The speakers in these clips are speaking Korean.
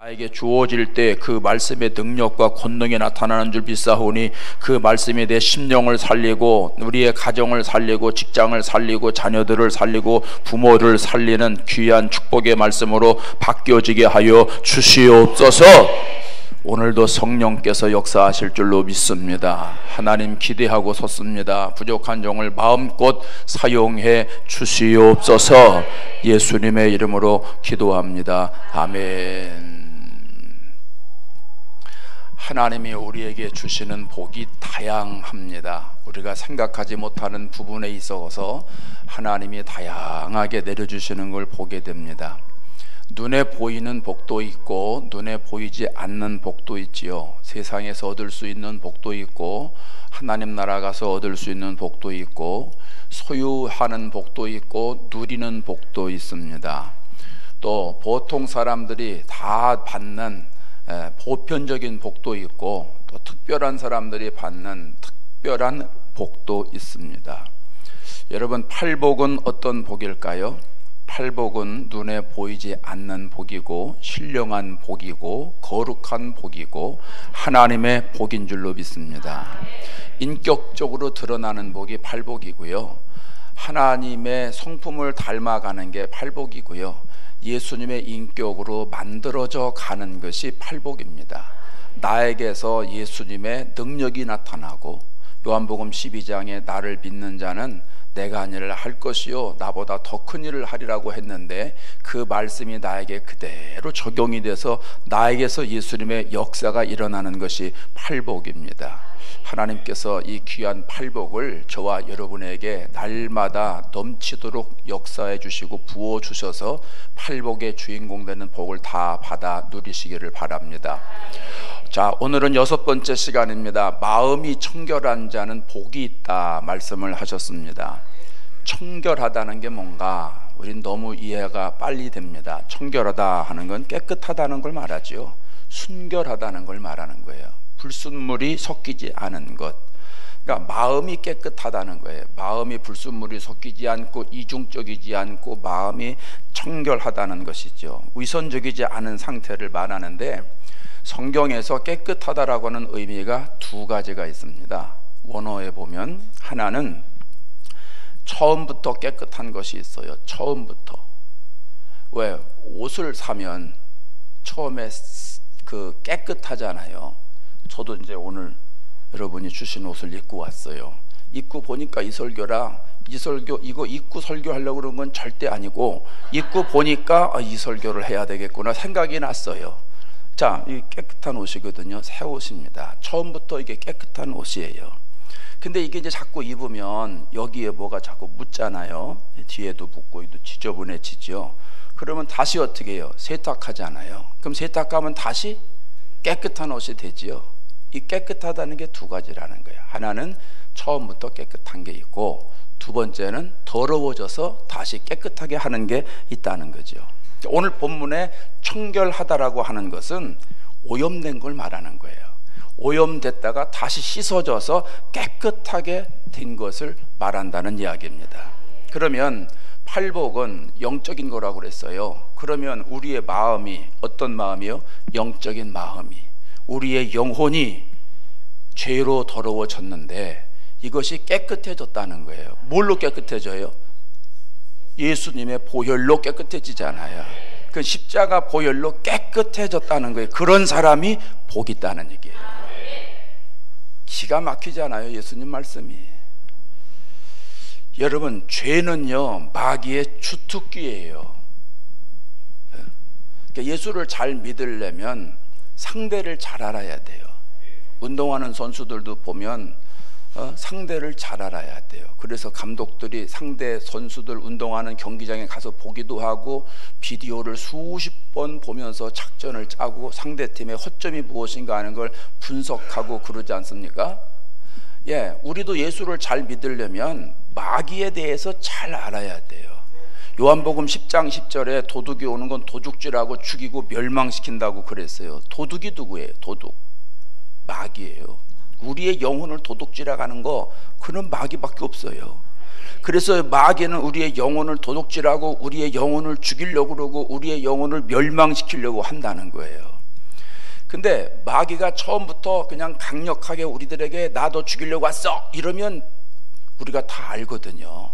나에게 주어질 때 그 말씀의 능력과 권능이 나타나는 줄 믿사오니 그 말씀이 내 심령을 살리고 우리의 가정을 살리고 직장을 살리고 자녀들을 살리고 부모를 살리는 귀한 축복의 말씀으로 바뀌어지게 하여 주시옵소서. 오늘도 성령께서 역사하실 줄로 믿습니다. 하나님 기대하고 섰습니다. 부족한 종을 마음껏 사용해 주시옵소서. 예수님의 이름으로 기도합니다. 아멘. 하나님이 우리에게 주시는 복이 다양합니다. 우리가 생각하지 못하는 부분에 있어서 하나님이 다양하게 내려주시는 걸 보게 됩니다. 눈에 보이는 복도 있고 눈에 보이지 않는 복도 있지요. 세상에서 얻을 수 있는 복도 있고 하나님 나라 가서 얻을 수 있는 복도 있고 소유하는 복도 있고 누리는 복도 있습니다. 또 보통 사람들이 다 받는 보편적인 복도 있고 또 특별한 사람들이 받는 특별한 복도 있습니다. 여러분, 팔복은 어떤 복일까요? 팔복은 눈에 보이지 않는 복이고 신령한 복이고 거룩한 복이고 하나님의 복인 줄로 믿습니다. 인격적으로 드러나는 복이 팔복이고요, 하나님의 성품을 닮아가는 게 팔복이고요, 예수님의 인격으로 만들어져 가는 것이 팔복입니다. 나에게서 예수님의 능력이 나타나고 요한복음 12장에 나를 믿는 자는 내가 한 일을 할 것이요 나보다 더 큰 일을 하리라고 했는데 그 말씀이 나에게 그대로 적용이 돼서 나에게서 예수님의 역사가 일어나는 것이 팔복입니다. 하나님께서 이 귀한 팔복을 저와 여러분에게 날마다 넘치도록 역사해 주시고 부어 주셔서 팔복의 주인공 되는 복을 다 받아 누리시기를 바랍니다. 자, 오늘은 6번째 시간입니다. 마음이 청결한 자는 복이 있다 말씀을 하셨습니다. 청결하다는 게 뭔가 우린 너무 이해가 빨리 됩니다. 청결하다 하는 건 깨끗하다는 걸 말하지요. 순결하다는 걸 말하는 거예요. 불순물이 섞이지 않은 것. 그러니까 마음이 깨끗하다는 거예요. 마음이 불순물이 섞이지 않고 이중적이지 않고 마음이 청결하다는 것이죠. 위선적이지 않은 상태를 말하는데 성경에서 깨끗하다라고 하는 의미가 두 가지가 있습니다. 원어에 보면 하나는 처음부터 깨끗한 것이 있어요. 처음부터. 왜? 옷을 사면 처음에 그 깨끗하잖아요. 저도 이제 오늘 여러분이 주신 옷을 입고 왔어요. 입고 보니까 이 설교라, 이 설교 이거 입고 설교하려고 그런 건 절대 아니고 입고 보니까 이 설교를 해야 되겠구나 생각이 났어요. 자, 이 깨끗한 옷이거든요. 새 옷입니다. 처음부터 이게 깨끗한 옷이에요. 근데 이게 이제 자꾸 입으면 여기에 뭐가 자꾸 묻잖아요. 뒤에도 묻고 지저분해지죠. 그러면 다시 어떻게 해요? 세탁하잖아요. 그럼 세탁하면 다시 깨끗한 옷이 되지요. 이 깨끗하다는 게 두 가지라는 거예요. 하나는 처음부터 깨끗한 게 있고 두 번째는 더러워져서 다시 깨끗하게 하는 게 있다는 거죠. 오늘 본문에 청결하다라고 하는 것은 오염된 걸 말하는 거예요. 오염됐다가 다시 씻어져서 깨끗하게 된 것을 말한다는 이야기입니다. 그러면 팔복은 영적인 거라고 그랬어요. 그러면 우리의 마음이 어떤 마음이요? 영적인 마음이, 우리의 영혼이 죄로 더러워졌는데 이것이 깨끗해졌다는 거예요. 뭘로 깨끗해져요? 예수님의 보혈로 깨끗해지잖아요. 그 십자가 보혈로 깨끗해졌다는 거예요. 그런 사람이 복 있다는 얘기예요. 기가 막히잖아요, 예수님 말씀이. 여러분, 죄는요 마귀의 주특기예요. 그러니까 예수를 잘 믿으려면 상대를 잘 알아야 돼요. 운동하는 선수들도 보면 상대를 잘 알아야 돼요. 그래서 감독들이 상대 선수들 운동하는 경기장에 가서 보기도 하고 비디오를 수십 번 보면서 작전을 짜고 상대팀의 허점이 무엇인가 하는 걸 분석하고 그러지 않습니까? 예, 우리도 예수를 잘 믿으려면 마귀에 대해서 잘 알아야 돼요. 요한복음 10장 10절에 도둑이 오는 건 도둑질하고 죽이고 멸망시킨다고 그랬어요. 도둑이 누구예요? 도둑, 마귀예요. 우리의 영혼을 도둑질해가는 거 그는 마귀밖에 없어요. 그래서 마귀는 우리의 영혼을 도둑질하고 우리의 영혼을 죽이려고 그러고 우리의 영혼을 멸망시키려고 한다는 거예요. 근데 마귀가 처음부터 그냥 강력하게 우리들에게 나도 죽이려고 왔어 이러면 우리가 다 알거든요.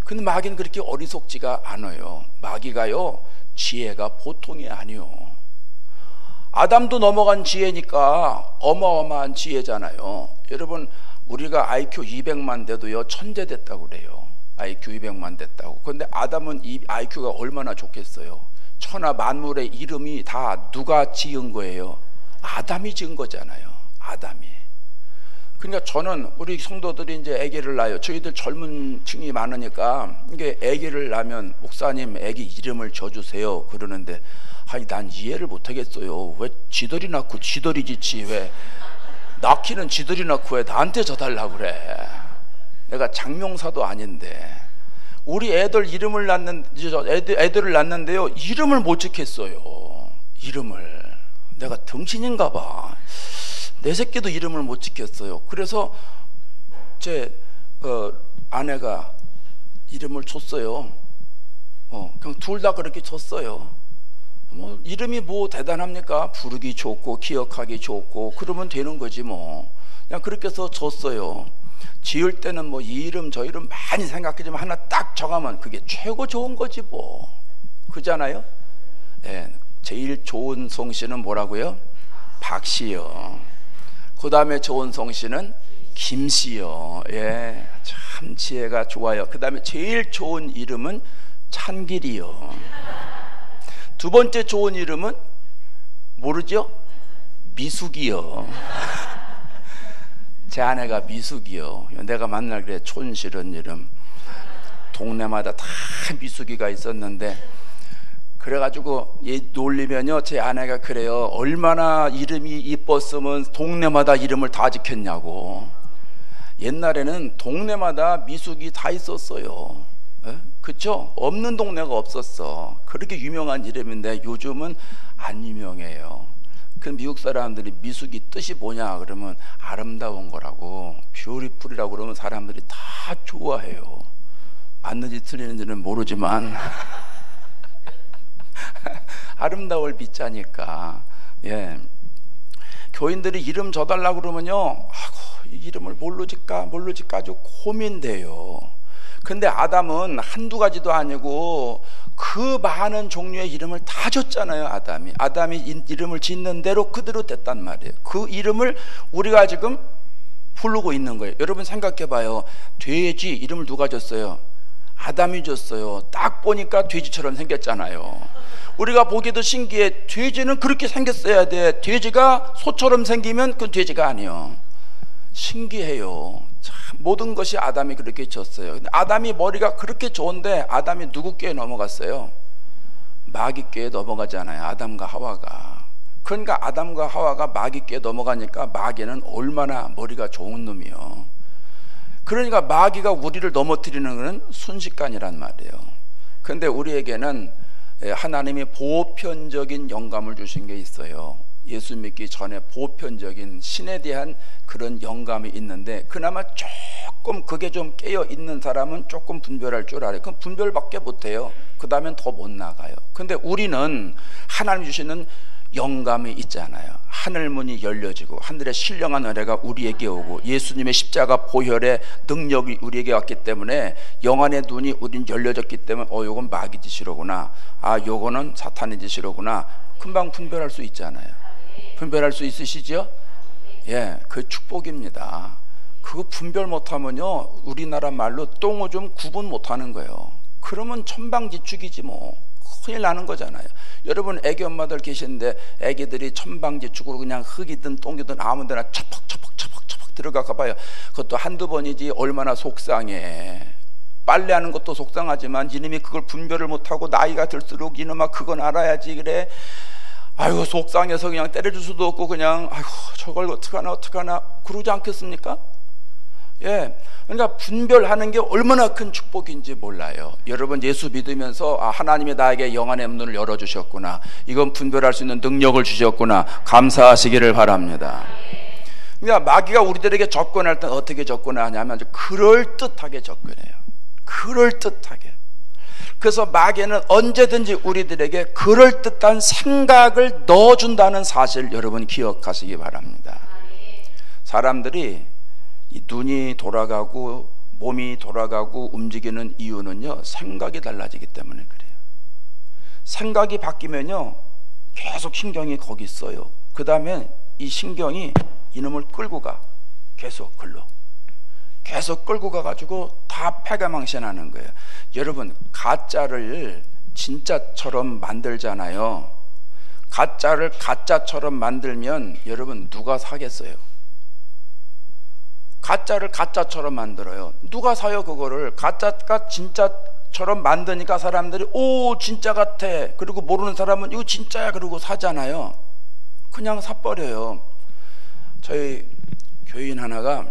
근데 마귀는 그렇게 어리석지가 않아요. 마귀가요, 지혜가 보통이 아니요. 아담도 넘어간 지혜니까 어마어마한 지혜잖아요. 여러분, 우리가 IQ 200만 돼도요 천재 됐다고 그래요. IQ 200만 됐다고. 그런데 아담은 이 IQ가 얼마나 좋겠어요. 천하 만물의 이름이 다 누가 지은 거예요? 아담이 지은 거잖아요. 아담이. 그러니까 저는 우리 성도들이 이제 아기를 낳아요. 저희들 젊은 층이 많으니까 이게 아기를 낳으면 목사님 아기 이름을 줘주세요 그러는데, 아니 난 이해를 못하겠어요. 왜 지들이 낳고 지들이 짓지 왜 낳기는 지들이 낳고 왜 나한테 져달라고 그래. 내가 장명사도 아닌데. 우리 애들 이름을 애들을 낳는데요 이름을 못 짓겠어요. 이름을. 내가 등신인가 봐. 내 새끼도 이름을 못 지켰어요. 그래서 제 아내가 이름을 줬어요. 그냥 둘 다 그렇게 줬어요. 뭐 이름이 뭐 대단합니까? 부르기 좋고 기억하기 좋고 그러면 되는 거지 뭐. 그냥 그렇게 해서 줬어요. 지을 때는 뭐 이 이름 저 이름 많이 생각하지만 하나 딱 정하면 그게 최고 좋은 거지 뭐. 그잖아요? 예, 제일 좋은 성씨는 뭐라고요? 박씨요. 그 다음에 좋은 성씨는 김씨요. 예, 참 지혜가 좋아요. 그 다음에 제일 좋은 이름은 찬길이요. 두 번째 좋은 이름은 모르죠? 미숙이요. 제 아내가 미숙이요. 내가 만날 그래 촌스러운 이름. 동네마다 다 미숙이가 있었는데, 그래가지고 얘 놀리면요 제 아내가 그래요. 얼마나 이름이 이뻤으면 동네마다 이름을 다 지켰냐고. 옛날에는 동네마다 미숙이 다 있었어요. 예? 그쵸? 없는 동네가 없었어. 그렇게 유명한 이름인데 요즘은 안 유명해요. 그 미국 사람들이 미숙이 뜻이 뭐냐 그러면 아름다운 거라고, 뷰티풀이라고 그러면 사람들이 다 좋아해요. 맞는지 틀리는지는 모르지만 아름다울 비자니까. 예. 교인들이 이름 줘달라고 그러면요, 이 이름을 뭘로 짓까 아주 고민돼요. 근데 아담은 한두 가지도 아니고 그 많은 종류의 이름을 다 줬잖아요. 아담이 이름을 짓는 대로 그대로 됐단 말이에요. 그 이름을 우리가 지금 부르고 있는 거예요. 여러분 생각해봐요. 돼지 이름을 누가 줬어요? 아담이 줬어요. 딱 보니까 돼지처럼 생겼잖아요. 우리가 보기도 신기해. 돼지는 그렇게 생겼어야 돼. 돼지가 소처럼 생기면 그건 돼지가 아니에요. 신기해요. 참, 모든 것이 아담이 그렇게 줬어요. 근데 아담이 머리가 그렇게 좋은데 아담이 누구 꾀에 넘어갔어요? 마귀 꾀에 넘어가잖아요. 아담과 하와가. 그러니까 아담과 하와가 마귀 꾀에 넘어가니까 마귀는 얼마나 머리가 좋은 놈이요. 그러니까 마귀가 우리를 넘어뜨리는 것은 순식간이란 말이에요. 그런데 우리에게는 하나님이 보편적인 영감을 주신 게 있어요. 예수 믿기 전에 보편적인 신에 대한 그런 영감이 있는데, 그나마 조금 그게 좀 깨어 있는 사람은 조금 분별할 줄 알아요. 그럼 분별밖에 못해요. 그 다음엔 더 못 나가요. 근데 우리는 하나님 주시는 영감이 있잖아요. 하늘문이 열려지고 하늘의 신령한 은혜가 우리에게 오고 예수님의 십자가 보혈의 능력이 우리에게 왔기 때문에 영안의 눈이 우린 열려졌기 때문에 요건 마귀 짓이로구나, 요거는 사탄의 짓이로구나, 금방 분별할 수 있잖아요. 분별할 수 있으시죠? 예, 그 축복입니다. 그거 분별 못하면요 우리나라 말로 똥오줌 구분 못하는 거예요. 그러면 천방지축이지 뭐. 큰일 나는 거잖아요. 여러분 애기 엄마들 계시는데 애기들이 천방지축으로 그냥 흙이든 똥이든 아무 데나 처벅처벅 들어가 봐요. 그것도 한두 번이지 얼마나 속상해. 빨래하는 것도 속상하지만 이놈이 그걸 분별을 못하고 나이가 들수록 이놈아 그건 알아야지 그래. 아이고 속상해서 그냥 때려줄 수도 없고 그냥 아이고 저걸 어떡하나 그러지 않겠습니까? 예, 그러니까 분별하는 게 얼마나 큰 축복인지 몰라요. 여러분 예수 믿으면서 하나님이 나에게 영안의 눈을 열어주셨구나, 이건 분별할 수 있는 능력을 주셨구나, 감사하시기를 바랍니다. 그러니까 마귀가 우리들에게 접근할 때 어떻게 접근하냐면 아주 그럴듯하게 접근해요. 그럴듯하게. 그래서 마귀는 언제든지 우리들에게 그럴듯한 생각을 넣어준다는 사실 여러분 기억하시기 바랍니다. 사람들이 이 눈이 돌아가고 몸이 돌아가고 움직이는 이유는요, 생각이 달라지기 때문에 그래요. 생각이 바뀌면요 계속 신경이 거기 있어요. 그 다음에 이 신경이 이놈을 끌고 가. 계속 글로 계속 끌고 가가지고 다 패가망신하는 거예요. 여러분, 가짜를 진짜처럼 만들잖아요. 가짜를 가짜처럼 만들면 여러분 누가 사겠어요? 가짜를 가짜처럼 만들어요. 누가 사요? 그거를 가짜가 진짜처럼 만드니까 사람들이 오 진짜 같아. 그리고 모르는 사람은 이거 진짜야 그러고 사잖아요. 그냥 사버려요. 저희 교인 하나가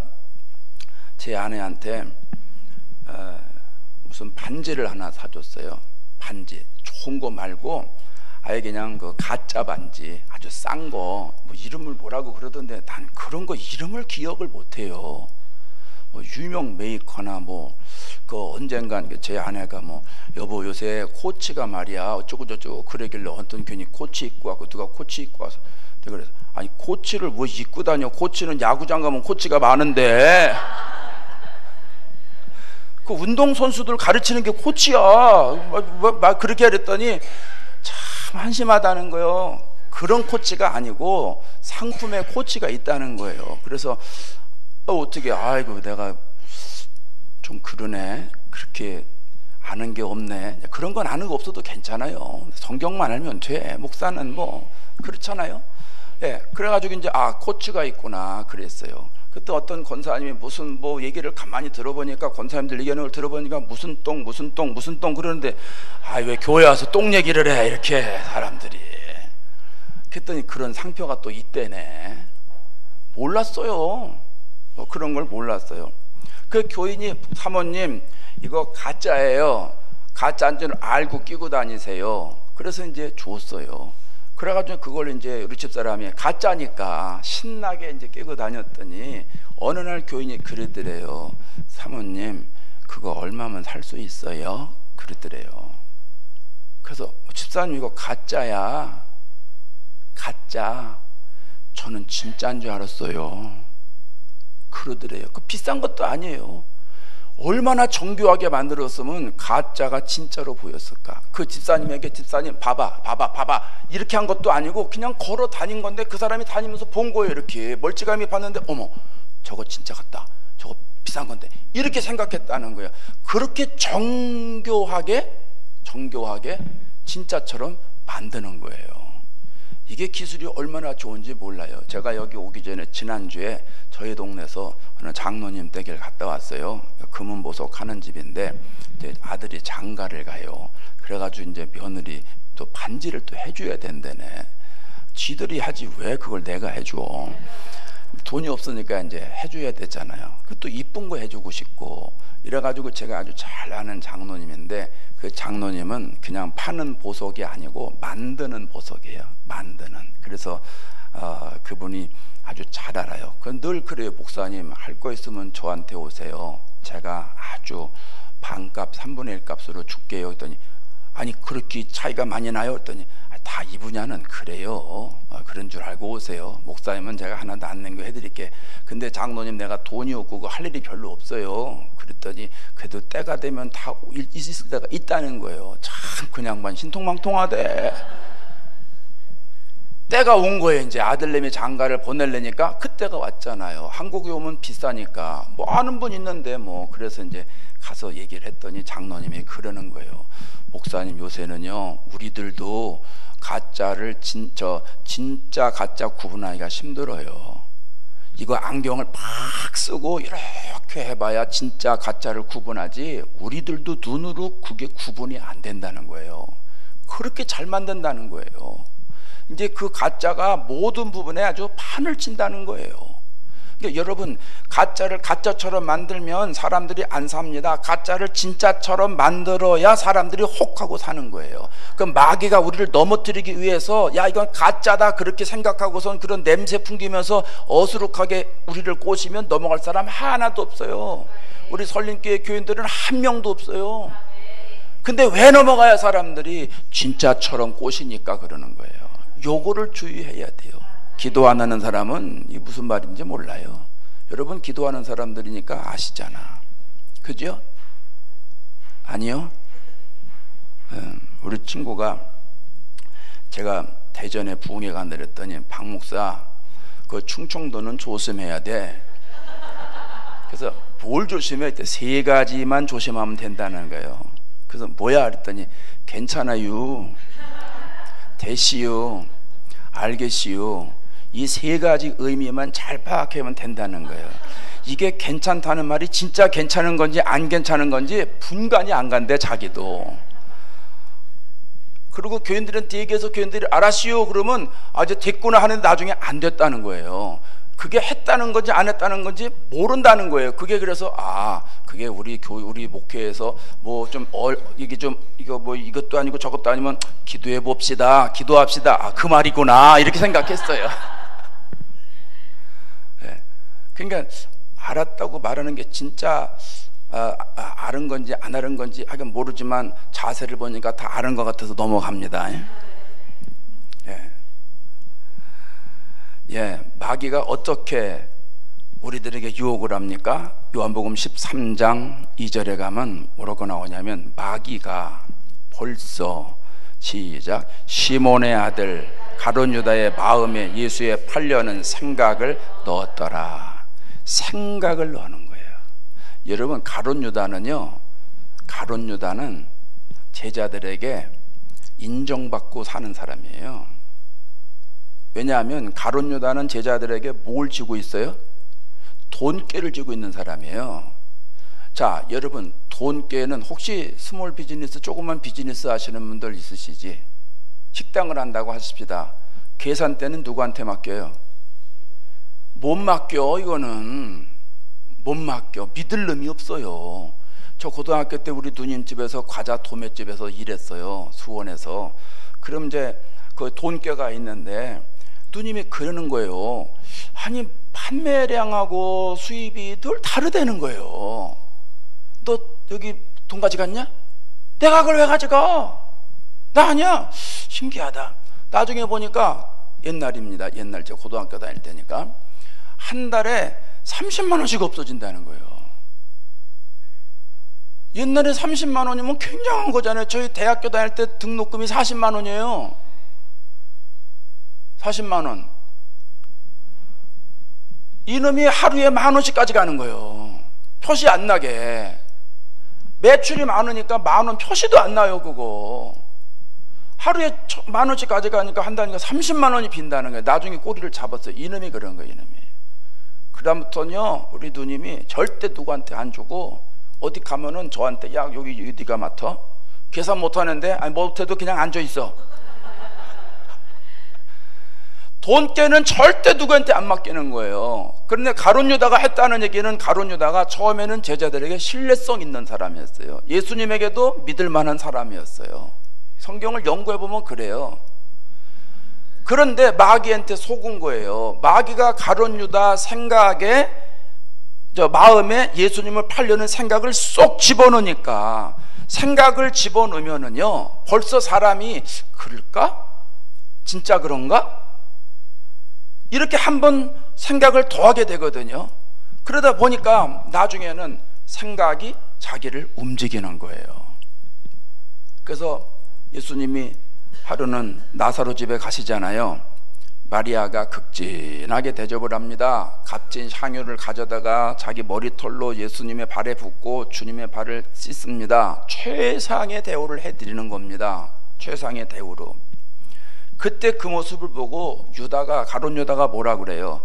제 아내한테 무슨 반지를 하나 사줬어요. 반지 좋은 거 말고 아예 그냥 그 가짜 반지 아주 싼 거, 뭐 이름을 뭐라고 그러던데 난 그런 거 이름을 기억을 못해요. 뭐 유명 메이커나 뭐 그 언젠간 제 아내가 뭐 여보 요새 코치가 말이야 어쩌고 저쩌고 그러길래 어떤 괜히 코치 입고 와서 누가 코치 입고 와서 내가 그래서 아니 코치를 뭐 입고 다녀. 코치는 야구장 가면 코치가 많은데 그 운동선수들 가르치는 게 코치야. 막 그렇게 그랬더니 참 한심하다는 거예요. 그런 코치가 아니고 상품의 코치가 있다는 거예요. 그래서 어떻게 아이고 내가 좀 그러네. 그렇게 아는 게 없네. 그런 건 아는 거 없어도 괜찮아요. 성경만 알면 돼. 목사는 뭐 그렇잖아요. 예, 그래가지고 이제 코치가 있구나 그랬어요. 그때 어떤 권사님이 무슨 뭐 얘기를 가만히 들어보니까 권사님들 얘기하는 걸 들어보니까 무슨 똥 그러는데 왜 교회 와서 똥 얘기를 해 이렇게 사람들이. 그랬더니 그런 상표가 또 있대네. 몰랐어요. 그런 걸 몰랐어요. 그 교인이 사모님 이거 가짜예요. 가짜인 줄 알고 끼고 다니세요. 그래서 이제 줬어요. 그래가지고 그걸 이제 우리 집사람이 가짜니까 신나게 이제 끼고 다녔더니 어느 날 교인이 그러더래요. 사모님 그거 얼마면 살 수 있어요? 그러더래요. 그래서 집사님 이거 가짜야. 가짜. 저는 진짜인 줄 알았어요. 그러더래요. 그 비싼 것도 아니에요. 얼마나 정교하게 만들었으면 가짜가 진짜로 보였을까. 그 집사님에게 집사님 봐봐 이렇게 한 것도 아니고 그냥 걸어 다닌 건데 그 사람이 다니면서 본 거예요. 이렇게 멀찌감이 봤는데 어머 저거 진짜 같다. 저거 비싼 건데 이렇게 생각했다는 거예요. 그렇게 정교하게 진짜처럼 만드는 거예요. 이게 기술이 얼마나 좋은지 몰라요. 제가 여기 오기 전에 지난주에 저희 동네에서 어느 장로님 댁을 갔다 왔어요. 금은보석 하는 집인데 이제 아들이 장가를 가요. 그래가지고 이제 며느리 또 반지를 또 해줘야 된다네. 지들이 하지 왜 그걸 내가 해줘. 돈이 없으니까 이제 해줘야 되잖아요. 또 이쁜 거 해주고 싶고 이래가지고 제가 아주 잘 아는 장로님인데 그 장로님은 그냥 파는 보석이 아니고 만드는 보석이에요. 만드는. 그래서 그분이 아주 잘 알아요. 늘 그래요. 목사님 할 거 있으면 저한테 오세요. 제가 아주 반값 3분의 1 값으로 줄게요. 했더니 아니 그렇게 차이가 많이 나요? 했더니 다 이 분야는 그래요. 그런 줄 알고 오세요. 목사님은 제가 하나도 안 낸 거 해드릴게. 근데 장로님 내가 돈이 없고 할 일이 별로 없어요. 그랬더니 그래도 때가 되면 다 있을 때가 있다는 거예요. 참 그냥만 신통망통하대. 때가 온 거예요. 이제 아들내미 장가를 보내려니까 그때가 왔잖아요. 한국에 오면 비싸니까 뭐 아는 분 있는데 뭐 그래서 이제 가서 얘기를 했더니 장로님이 그러는 거예요. 목사님 요새는요 우리들도 가짜를 진짜 가짜 구분하기가 힘들어요. 이거 안경을 팍 쓰고 이렇게 해봐야 진짜 가짜를 구분하지 우리들도 눈으로 그게 구분이 안 된다는 거예요. 그렇게 잘 만든다는 거예요. 이제 그 가짜가 모든 부분에 아주 판을 친다는 거예요. 그러니까 여러분, 가짜를 가짜처럼 만들면 사람들이 안 삽니다. 가짜를 진짜처럼 만들어야 사람들이 혹하고 사는 거예요. 그럼 마귀가 우리를 넘어뜨리기 위해서 야 이건 가짜다 그렇게 생각하고선 그런 냄새 풍기면서 어수룩하게 우리를 꼬시면 넘어갈 사람 하나도 없어요. 우리 설림교회 교인들은 한 명도 없어요. 근데 왜 넘어가야 사람들이 진짜처럼 꼬시니까 그러는 거예요. 요거를 주의해야 돼요. 기도 안 하는 사람은 이게 무슨 말인지 몰라요. 여러분 기도하는 사람들이니까 아시잖아. 그죠? 아니요? 우리 친구가 제가 대전에 부흥회 간다 그랬더니 박 목사 그 충청도는 조심해야 돼. 그래서 뭘 조심해? 이때 3가지만 조심하면 된다는 거예요. 그래서 뭐야? 그랬더니 괜찮아요, 되시요, 알겠시요, 이 3가지 의미만 잘 파악하면 된다는 거예요. 이게 괜찮다는 말이 진짜 괜찮은 건지 안 괜찮은 건지 분간이 안 간대 자기도. 그리고 교인들한테 얘기해서 교인들이 알았시요 그러면 이제 됐구나 하는데 나중에 안 됐다는 거예요. 그게 했다는 건지 안 했다는 건지 모른다는 거예요. 그게 그래서 그게 우리 목회에서 뭐 좀 이게 좀 이거 뭐 이것도 아니고 저것도 아니면 기도해 봅시다, 기도합시다, 그 말이구나 이렇게 생각했어요. 네. 그러니까 알았다고 말하는 게 진짜 아는 건지 안 아는 건지 하긴 모르지만 자세를 보니까 다 아는 것 같아서 넘어갑니다. 마귀가 어떻게 우리들에게 유혹을 합니까? 요한복음 13장 2절에 가면 뭐라고 나오냐면 마귀가 벌써 시작 시몬의 아들 가룟 유다의 마음에 예수에 팔려는 생각을 넣었더라. 생각을 넣는 거예요. 여러분 가룟 유다는 제자들에게 인정받고 사는 사람이에요. 왜냐하면 가룟 유다는 제자들에게 뭘 쥐고 있어요? 돈깨를 쥐고 있는 사람이에요. 자, 여러분 돈깨는 혹시 스몰 비즈니스, 조그만 비즈니스 하시는 분들 있으시지? 식당을 한다고 하십시다. 계산대는 누구한테 맡겨요? 못 맡겨. 이거는 못 맡겨. 믿을 놈이 없어요. 저 고등학교 때 우리 누님 집에서 과자 도매집에서 일했어요. 수원에서. 그럼 이제 그 돈깨가 있는데 누님이 그러는 거예요. 아니 판매량하고 수입이 늘 다르다는 거예요. 너 여기 돈 가져갔냐? 내가 그걸 왜 가져가? 나 아니야. 신기하다. 나중에 보니까 옛날입니다. 옛날 제가 고등학교 다닐 때니까 한 달에 30만 원씩 없어진다는 거예요. 옛날에 30만 원이면 굉장한 거잖아요. 저희 대학교 다닐 때 등록금이 40만 원이에요. 40만 원. 이놈이 하루에 10,000원씩까지 가는 거예요. 표시 안 나게. 매출이 많으니까 10,000원 표시도 안 나요. 그거 하루에 10,000원씩 가져가니까 한 달이니까 30만 원이 빈다는 거예요. 나중에 꼬리를 잡았어요. 이놈이 그런 거예요. 이놈이. 그 다음부터는요 우리 누님이 절대 누구한테 안 주고 어디 가면은 저한테 야 여기 네가 맡아. 계산 못하는데 아니 못해도 그냥 앉아있어. 돈깨는 절대 누구한테 안 맡기는 거예요. 그런데 가룟 유다가 했다는 얘기는 가룟 유다가 처음에는 제자들에게 신뢰성 있는 사람이었어요. 예수님에게도 믿을 만한 사람이었어요. 성경을 연구해 보면 그래요. 그런데 마귀한테 속은 거예요. 마귀가 가룟 유다 생각에 마음에 예수님을 팔려는 생각을 쏙 집어넣으니까 생각을 집어넣으면은요 벌써 사람이 그럴까? 진짜 그런가? 이렇게 한번 생각을 더하게 되거든요. 그러다 보니까 나중에는 생각이 자기를 움직이는 거예요. 그래서 예수님이 하루는 나사로 집에 가시잖아요. 마리아가 극진하게 대접을 합니다. 값진 향유를 가져다가 자기 머리털로 예수님의 발에 붓고 주님의 발을 씻습니다. 최상의 대우를 해드리는 겁니다. 최상의 대우로. 그때 그 모습을 보고 가룟 유다가 뭐라 그래요?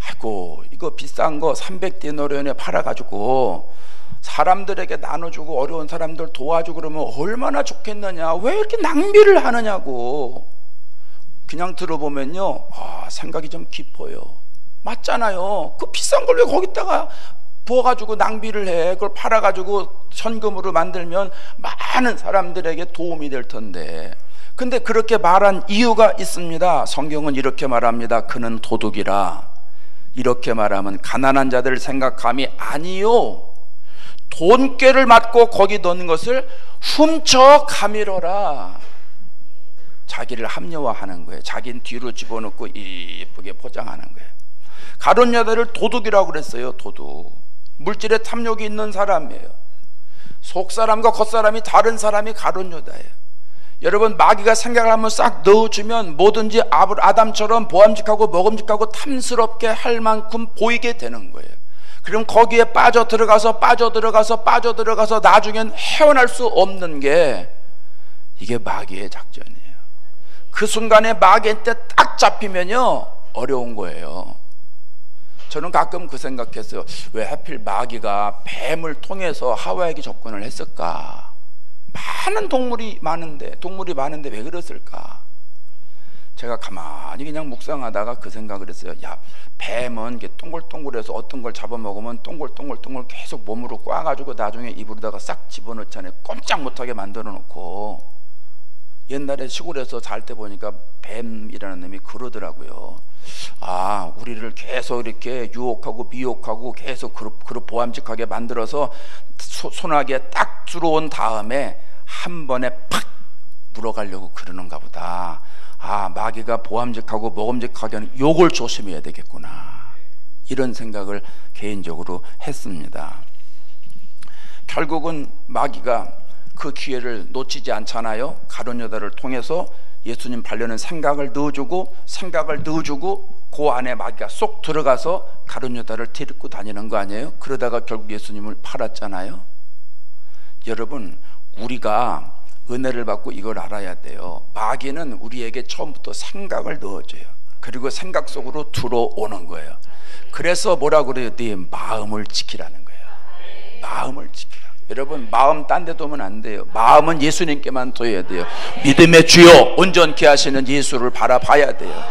아이고 이거 비싼 거 300데나리온에 팔아가지고 사람들에게 나눠주고 어려운 사람들 도와주고 그러면 얼마나 좋겠느냐. 왜 이렇게 낭비를 하느냐고. 그냥 들어보면요 생각이 좀 깊어요. 맞잖아요. 그 비싼 걸 왜 거기다가 부어가지고 낭비를 해? 그걸 팔아가지고 현금으로 만들면 많은 사람들에게 도움이 될 텐데. 근데 그렇게 말한 이유가 있습니다. 성경은 이렇게 말합니다. 그는 도둑이라. 이렇게 말하면 가난한 자들을 생각함이 아니요, 돈꾀를 맞고 거기 넣는 것을 훔쳐 가밀어라. 자기를 합리화하는 거예요. 자기는 뒤로 집어넣고 이쁘게 포장하는 거예요. 가룟 여자를 도둑이라고 그랬어요. 도둑. 물질에 탐욕이 있는 사람이에요. 속사람과 겉사람이 다른 사람이 가룟 여자예요. 여러분, 마귀가 생각을 한번 싹 넣어주면 뭐든지 아담처럼 보암직하고 먹음직하고 탐스럽게 할 만큼 보이게 되는 거예요. 그럼 거기에 빠져들어가서 나중엔 헤어날 수 없는 게 이게 마귀의 작전이에요. 그 순간에 마귀한테 딱 잡히면요 어려운 거예요. 저는 가끔 그 생각했어요. 왜 하필 마귀가 뱀을 통해서 하와에게 접근을 했을까? 많은 동물이 많은데 왜 그랬을까? 제가 가만히 그냥 묵상하다가 그 생각을 했어요. 야, 뱀은 이게 동글동글해서 어떤 걸 잡아먹으면 동글동글 계속 몸으로 꽈가지고 나중에 입으로다가 싹 집어넣잖아요. 꼼짝 못하게 만들어 놓고. 옛날에 시골에서 살 때 보니까 뱀이라는 놈이 그러더라고요. 아, 우리를 계속 이렇게 유혹하고 미혹하고 계속 그룹 보암직하게 만들어서 손아귀에 딱 들어온 다음에 한 번에 팍 물어가려고 그러는가 보다. 아, 마귀가 보암직하고 먹음직하게 하는 요걸 조심해야 되겠구나, 이런 생각을 개인적으로 했습니다. 결국은 마귀가 그 기회를 놓치지 않잖아요. 가룟 여자를 통해서 예수님 발려는 생각을 넣어주고 그 안에 마귀가 쏙 들어가서 가룟 여자를 데리고 다니는 거 아니에요? 그러다가 결국 예수님을 팔았잖아요. 여러분, 우리가 은혜를 받고 이걸 알아야 돼요. 마귀는 우리에게 처음부터 생각을 넣어줘요. 그리고 생각 속으로 들어오는 거예요. 그래서 뭐라고 그래요? 네 마음을 지키라는 거예요. 마음을 지키라. 여러분, 마음 딴 데 두면 안 돼요. 마음은 예수님께만 둬야 돼요. 믿음의 주요 온전케 하시는 예수를 바라봐야 돼요.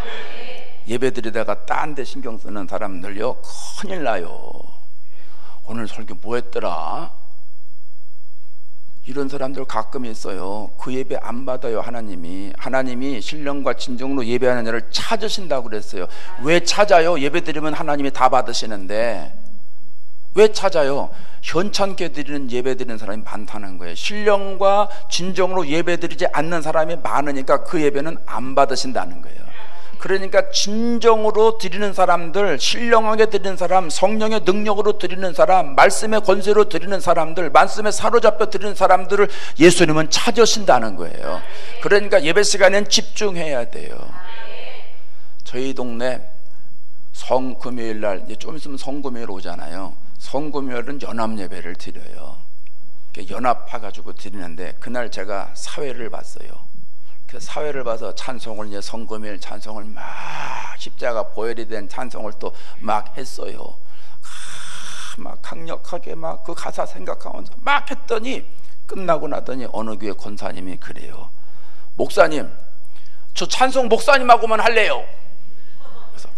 예배드리다가 딴 데 신경 쓰는 사람들요, 큰일 나요. 오늘 설교 뭐 했더라? 이런 사람들 가끔 있어요. 그 예배 안 받아요. 하나님이 신령과 진정으로 예배하는 자를 찾으신다고 그랬어요. 왜 찾아요? 예배드리면 하나님이 다 받으시는데 왜 찾아요? 현찮게 드리는 예배 드리는 사람이 많다는 거예요. 신령과 진정으로 예배 드리지 않는 사람이 많으니까 그 예배는 안 받으신다는 거예요. 그러니까 진정으로 드리는 사람들, 신령하게 드리는 사람, 성령의 능력으로 드리는 사람, 말씀의 권세로 드리는 사람들, 말씀에 사로잡혀 드리는 사람들을 예수님은 찾으신다는 거예요. 그러니까 예배 시간엔 집중해야 돼요. 저희 동네 성금요일 날, 이제 좀 있으면 성금요일 오잖아요. 성금요일은 연합 예배를 드려요. 연합해가지고 드리는데 그날 제가 사회를 봤어요. 그 사회를 봐서 찬송을, 이제 성금요일 찬송을 막 십자가 보혈이 된 찬송을 또 막 했어요. 막 강력하게 막 그 가사 생각하면서 막 했더니 끝나고 나더니 어느 교회 권사님이 그래요. 목사님, 저 찬송 목사님하고만 할래요. 그래서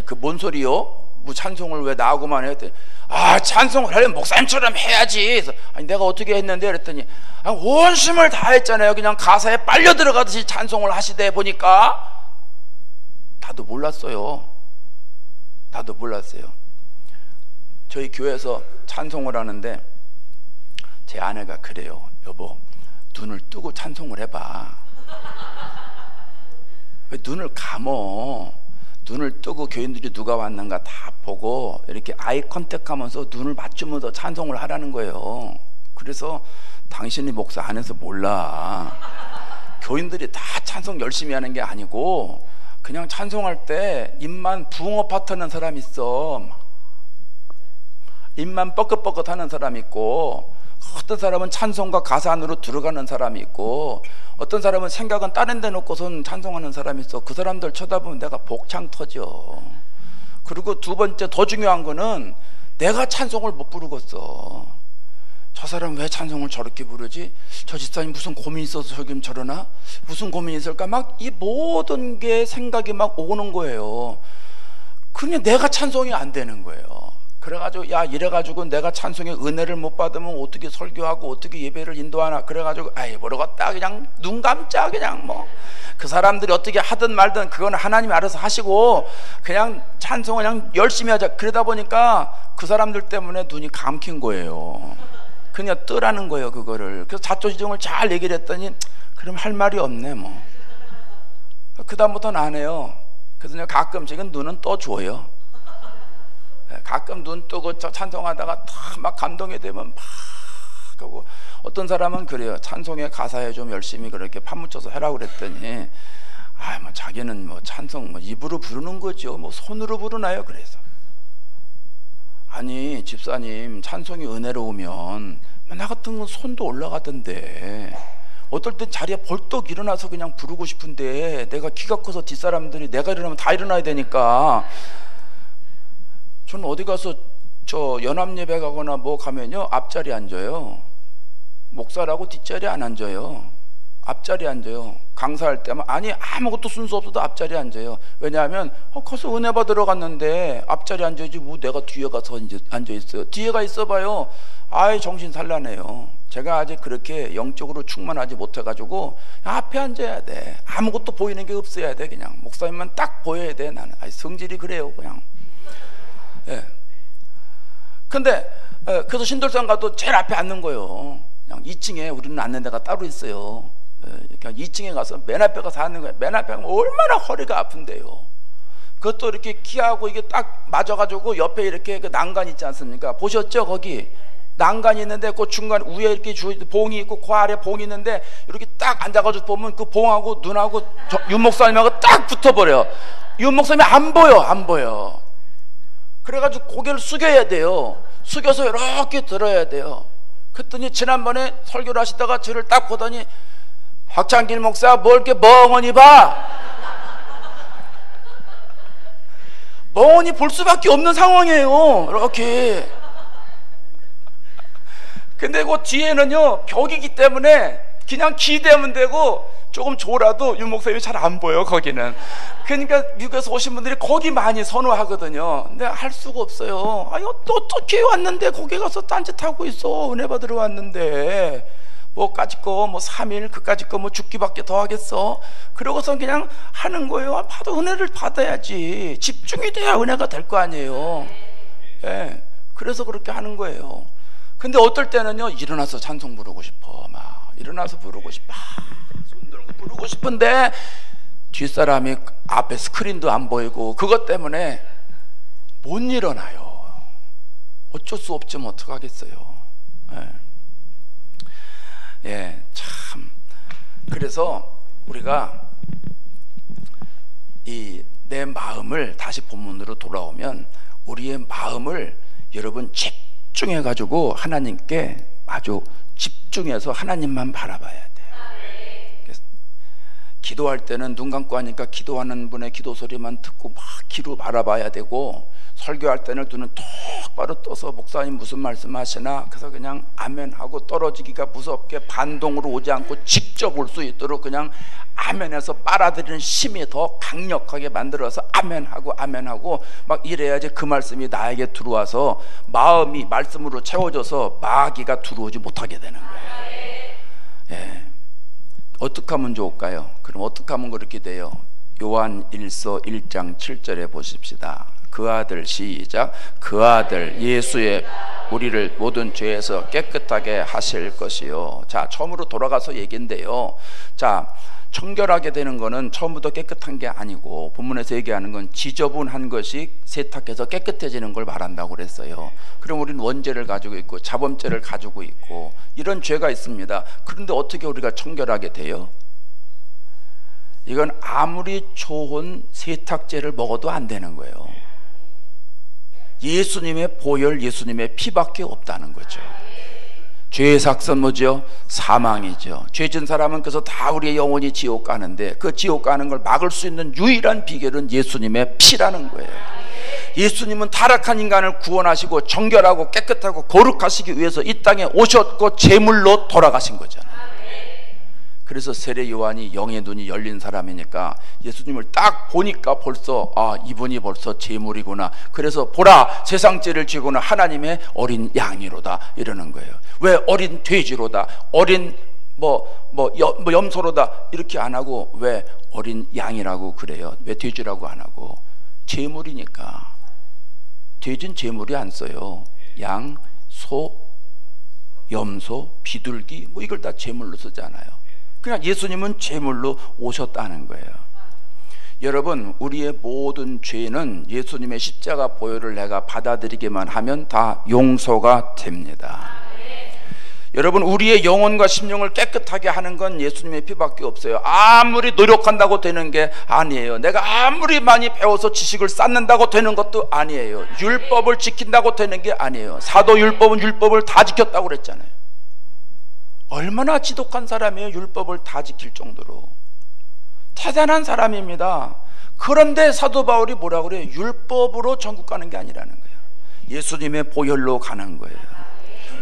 그 뭔 소리요? 뭐 찬송을 왜 나하고만 했더니, 아, 찬송을 하려면 목사님처럼 해야지. 그래서 아니 내가 어떻게 했는데 그랬더니, 아, 온심을 다했잖아요. 그냥 가사에 빨려 들어가듯이 찬송을 하시대. 보니까 나도 몰랐어요. 저희 교회에서 찬송을 하는데 제 아내가 그래요. 여보, 눈을 뜨고 찬송을 해봐. 왜 눈을 감어? 눈을 뜨고 교인들이 누가 왔는가 다 보고 이렇게 아이 컨택하면서 눈을 맞추면서 찬송을 하라는 거예요. 그래서 당신이 목사 안에서 몰라. 교인들이 다 찬송 열심히 하는 게 아니고 그냥 찬송할 때 입만 붕어 파트는 사람 있어. 입만 뻐긋뻐긋 하는 사람 있고, 어떤 사람은 찬송과 가사 안으로 들어가는 사람이 있고, 어떤 사람은 생각은 다른 데 놓고선 찬송하는 사람이 있어. 그 사람들 쳐다보면 내가 복창 터져. 그리고 두 번째 더 중요한 거는 내가 찬송을 못 부르겠어. 저 사람 왜 찬송을 저렇게 부르지? 저 집사님 무슨 고민이 있어서 저기 저러나? 무슨 고민이 있을까? 막 이 모든 게 생각이 막 오는 거예요. 그냥 내가 찬송이 안 되는 거예요. 그래가지고 야 이래가지고 내가 찬송의 은혜를 못 받으면 어떻게 설교하고 어떻게 예배를 인도하나. 그래가지고 아이 모르겠다 그냥 눈 감자 그냥 뭐 그 사람들이 어떻게 하든 말든 그건 하나님이 알아서 하시고 그냥 찬송을 그냥 열심히 하자. 그러다 보니까 그 사람들 때문에 눈이 감긴 거예요. 그냥 뜨라는 거예요 그거를. 그래서 자초지종을 잘 얘기를 했더니 그럼 할 말이 없네 뭐. 그 다음부터는 안 해요. 그래서 가끔씩은 눈은 떠줘요. 가끔 눈 뜨고 찬송하다가 막 감동이 되면 막 하고. 어떤 사람은 그래요. 찬송의 가사에 좀 열심히 그렇게 파묻혀서 해라고 그랬더니 뭐 자기는 뭐 찬송 뭐 입으로 부르는 거죠. 뭐 손으로 부르나요? 그래서 아니 집사님 찬송이 은혜로우면 나 같은 건 손도 올라가던데 어떨 땐 자리에 벌떡 일어나서 그냥 부르고 싶은데 내가 키가 커서 뒷사람들이 내가 일어나면 다 일어나야 되니까. 저는 어디 가서 저 연합예배 가거나 뭐 가면요 앞자리 앉아요. 목사라고 뒷자리 안 앉아요. 앞자리 앉아요. 강사할 때만 아니 아무것도 순서 없어도 앞자리 앉아요. 왜냐하면 가서 은혜 받으러 갔는데 앞자리 앉아야지 뭐 내가 뒤에 가서 이제 앉아 있어요. 뒤에가 있어봐요. 아이 정신 산란해요. 제가 아직 그렇게 영적으로 충만하지 못해가지고 앞에 앉아야 돼. 아무것도 보이는 게 없어야 돼. 그냥 목사님만 딱 보여야 돼. 나는 성질이 그래요 그냥. 예. 근데 그래서 신돌산 가도 제일 앞에 앉는 거예요. 그냥 2층에 우리는 앉는 데가 따로 있어요. 그냥 2층에 가서 맨 앞에 가서 앉는 거예요. 맨 앞에 가면 얼마나 허리가 아픈데요. 그것도 이렇게 키하고 이게 딱 맞아가지고 옆에 이렇게 그 난간 있지 않습니까? 보셨죠? 거기 난간이 있는데 그 중간 위에 이렇게 봉이 있고 그 아래 봉이 있는데 이렇게 딱 앉아가지고 보면 그 봉하고 눈하고 윤 목사님하고 딱 붙어버려. 윤 목사님이 안 보여, 안 보여. 그래가지고 고개를 숙여야 돼요. 숙여서 이렇게 들어야 돼요. 그랬더니 지난번에 설교를 하시다가 저를 딱 보더니 박창길 목사 뭘 이렇게 멍하니 봐. 멍하니 볼 수밖에 없는 상황이에요. 이렇게. 근데 그 뒤에는요 벽이기 때문에 그냥 기대면 되고 조금 졸아도 윤 목사님이 잘 안 보여 거기는. 그러니까 미국에서 오신 분들이 거기 많이 선호하거든요. 근데 할 수가 없어요. 아니 어떻게 왔는데 거기 가서 딴짓하고 있어. 은혜 받으러 왔는데 뭐까짓 거 뭐 3일 그까짓 거 뭐 죽기밖에 더 하겠어. 그러고서 그냥 하는 거예요. 봐도 은혜를 받아야지. 집중이 돼야 은혜가 될 거 아니에요. 예. 그래서 그렇게 하는 거예요. 근데 어떨 때는요 일어나서 찬송 부르고 싶어. 막 일어나서 부르고 싶어. 손 들고 부르고 싶은데 뒷사람이 앞에 스크린도 안 보이고 그것 때문에 못 일어나요. 어쩔 수 없지 뭐 어떡하겠어요. 참. 그래서 우리가 이 내 마음을 다시 본문으로 돌아오면 우리의 마음을 여러분 집중해 가지고 하나님께 아주 집중해서 하나님만 바라봐야 돼요. 기도할 때는 눈 감고 하니까 기도하는 분의 기도 소리만 듣고 막 귀로 바라봐야 되고, 설교할 때는 눈은 똑바로 떠서 목사님 무슨 말씀 하시나 그래서 그냥 아멘하고 떨어지기가 무섭게 반동으로 오지 않고 직접 올 수 있도록 그냥 아멘해서 빨아들이는 힘이 더 강력하게 만들어서 아멘하고 막 이래야지 그 말씀이 나에게 들어와서 마음이 말씀으로 채워져서 마귀가 들어오지 못하게 되는 거예요. 어떻게 하면 좋을까요? 그럼 어떻게 하면 그렇게 돼요? 요한 1서 1장 7절에 보십시다. 그 아들, 시작. 그 아들 예수의 우리를 모든 죄에서 깨끗하게 하실 것이요. 자, 처음으로 돌아가서 얘기인데요. 자, 청결하게 되는 거는 처음부터 깨끗한 게 아니고 본문에서 얘기하는 건 지저분한 것이 세탁해서 깨끗해지는 걸 말한다고 그랬어요. 그럼 우리는 원죄를 가지고 있고 자범죄를 가지고 있고 이런 죄가 있습니다. 그런데 어떻게 우리가 청결하게 돼요? 이건 아무리 좋은 세탁제를 먹어도 안 되는 거예요. 예수님의 보혈, 예수님의 피밖에 없다는 거죠. 죄의 삭선 뭐죠? 사망이죠. 죄진 사람은 그래서 다 우리의 영혼이 지옥 가는데 그 지옥 가는 걸 막을 수 있는 유일한 비결은 예수님의 피라는 거예요. 예수님은 타락한 인간을 구원하시고 정결하고 깨끗하고 거룩하시기 위해서 이 땅에 오셨고 제물로 돌아가신 거잖아요. 그래서 세례 요한이 영의 눈이 열린 사람이니까 예수님을 딱 보니까 벌써 이분이 벌써 제물이구나. 그래서 보라, 세상죄를 지고는 하나님의 어린 양이로다 이러는 거예요. 왜 어린 돼지로다, 어린 염소로다 이렇게 안 하고 왜 어린 양이라고 그래요? 왜 돼지라고 안 하고? 제물이니까. 돼지는 제물이 안 써요. 양, 소, 염소, 비둘기 이걸 다 제물로 쓰잖아요. 그냥 예수님은 제물로 오셨다는 거예요. 여러분, 우리의 모든 죄는 예수님의 십자가 보혈을 내가 받아들이기만 하면 다 용서가 됩니다. 여러분, 우리의 영혼과 심령을 깨끗하게 하는 건 예수님의 피밖에 없어요. 아무리 노력한다고 되는 게 아니에요. 내가 아무리 많이 배워서 지식을 쌓는다고 되는 것도 아니에요. 율법을 지킨다고 되는 게 아니에요. 사도 율법은 율법을 다 지켰다고 그랬잖아요. 얼마나 지독한 사람이에요. 율법을 다 지킬 정도로 대단한 사람입니다. 그런데 사도 바울이 뭐라고 그래요? 율법으로 천국 가는 게 아니라는 거예요. 예수님의 보혈로 가는 거예요.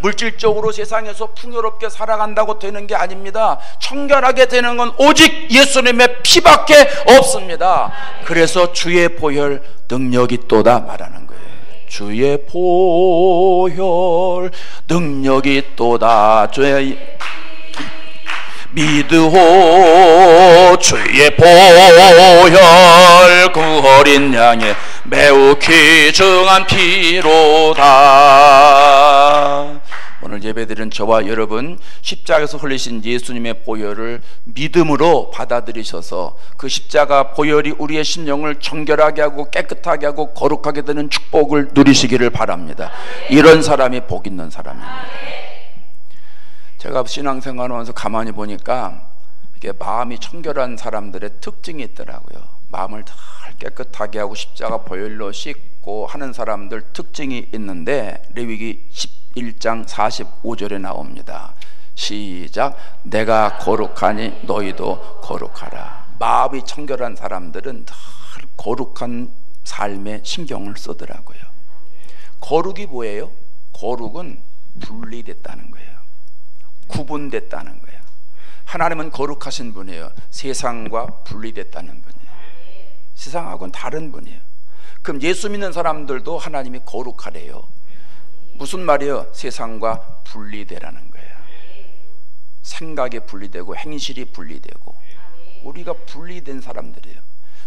물질적으로 세상에서 풍요롭게 살아간다고 되는 게 아닙니다. 청결하게 되는 건 오직 예수님의 피밖에 없습니다. 그래서 주의 보혈 능력이 있도다 말하는 거예요. 주의 보혈 능력이 있도다. 믿으오 주의 보혈 그 어린 양의 매우 귀중한 피로다. 오늘 예배드린 저와 여러분, 십자가에서 흘리신 예수님의 보혈을 믿음으로 받아들이셔서 그 십자가 보혈이 우리의 심령을 정결하게 하고 깨끗하게 하고 거룩하게 되는 축복을 누리시기를 바랍니다. 이런 사람이 복 있는 사람입니다. 제가 신앙생활하면서 가만히 보니까 이게 마음이 청결한 사람들의 특징이 있더라고요. 마음을 다 깨끗하게 하고 십자가 보혈로 씻고 하는 사람들 특징이 있는데, 레위기 11장 45절에 나옵니다. 시작. 내가 거룩하니 너희도 거룩하라. 마음이 청결한 사람들은 늘 거룩한 삶에 신경을 쓰더라고요. 거룩이 뭐예요? 거룩은 분리됐다는 거예요. 구분됐다는 거예요. 하나님은 거룩하신 분이에요. 세상과 분리됐다는 분이에요. 세상하고는 다른 분이에요. 그럼 예수 믿는 사람들도 하나님이 거룩하래요. 무슨 말이에요? 세상과 분리되라는 거예요. 생각이 분리되고 행실이 분리되고 우리가 분리된 사람들이에요.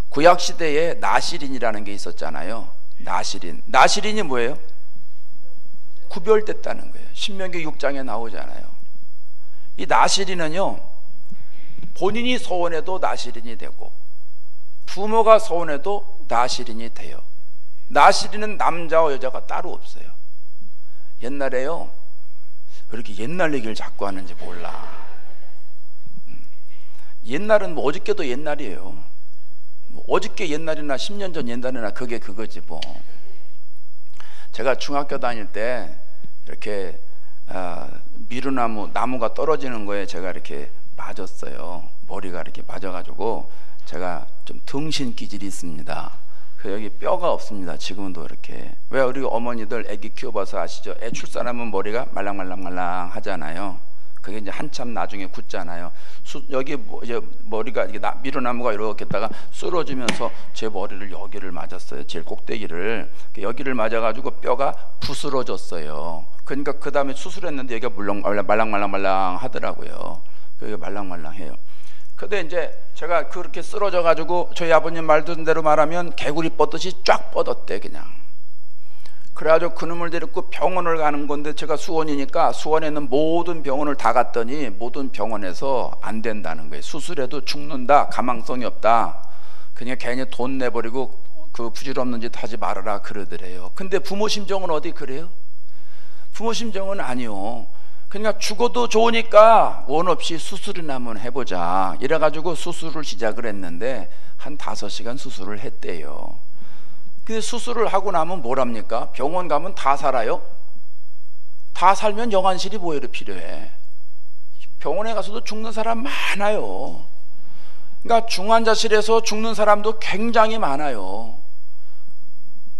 구약시대에 나실인이라는 게 있었잖아요. 나실인이 뭐예요? 구별됐다는 거예요. 신명기 6장에 나오잖아요. 이 나실인은요, 본인이 서원해도 나실인이 되고 부모가 서원해도 나실인이 돼요. 나실인은 남자와 여자가 따로 없어요. 옛날에요, 왜 이렇게 옛날 얘기를 자꾸 하는지 몰라. 옛날은 뭐 어저께도 옛날이에요. 뭐 어저께 옛날이나 10년 전 옛날이나 그게 그거지 뭐. 제가 중학교 다닐 때 이렇게 나무가 떨어지는 거에 제가 이렇게 맞았어요. 머리가 이렇게 맞아가지고 제가 좀 등신 기질이 있습니다. 여기 뼈가 없습니다. 지금도 이렇게. 왜 우리 어머니들 애기 키워봐서 아시죠? 애 출산하면 머리가 말랑말랑 하잖아요. 그게 이제 한참 나중에 굳잖아요. 여기 이제 머리가 이렇게 미루나무가 이렇게다가 쓰러지면서 제 머리를 여기를 맞았어요. 제일 꼭대기를. 여기를 맞아가지고 뼈가 부스러졌어요. 그러니까 그 다음에 수술했는데 여기가 말랑말랑 하더라고요. 여기가 말랑말랑해요. 근데 이제 제가 그렇게 쓰러져 가지고 저희 아버님 말 듣는 대로 말하면 개구리 뻗듯이 쫙 뻗었대 그냥. 그래가지고 그놈을 데리고 병원을 가는 건데, 제가 수원이니까 수원에 있는 모든 병원을 다 갔더니 모든 병원에서 안 된다는 거예요. 수술해도 죽는다, 가망성이 없다. 그냥 괜히 돈 내버리고 그 부질없는 짓 하지 말아라 그러더래요. 근데 부모 심정은 어디 그래요? 부모 심정은 아니요. 그러니까 죽어도 좋으니까 원 없이 수술이나 한번 해보자 이래가지고 수술을 시작을 했는데 한 5시간 수술을 했대요. 근데 수술을 하고 나면 뭐랍니까? 병원 가면 다 살아요? 다 살면 영안실이 뭐예요? 필요해. 병원에 가서도 죽는 사람 많아요. 그러니까 중환자실에서 죽는 사람도 굉장히 많아요.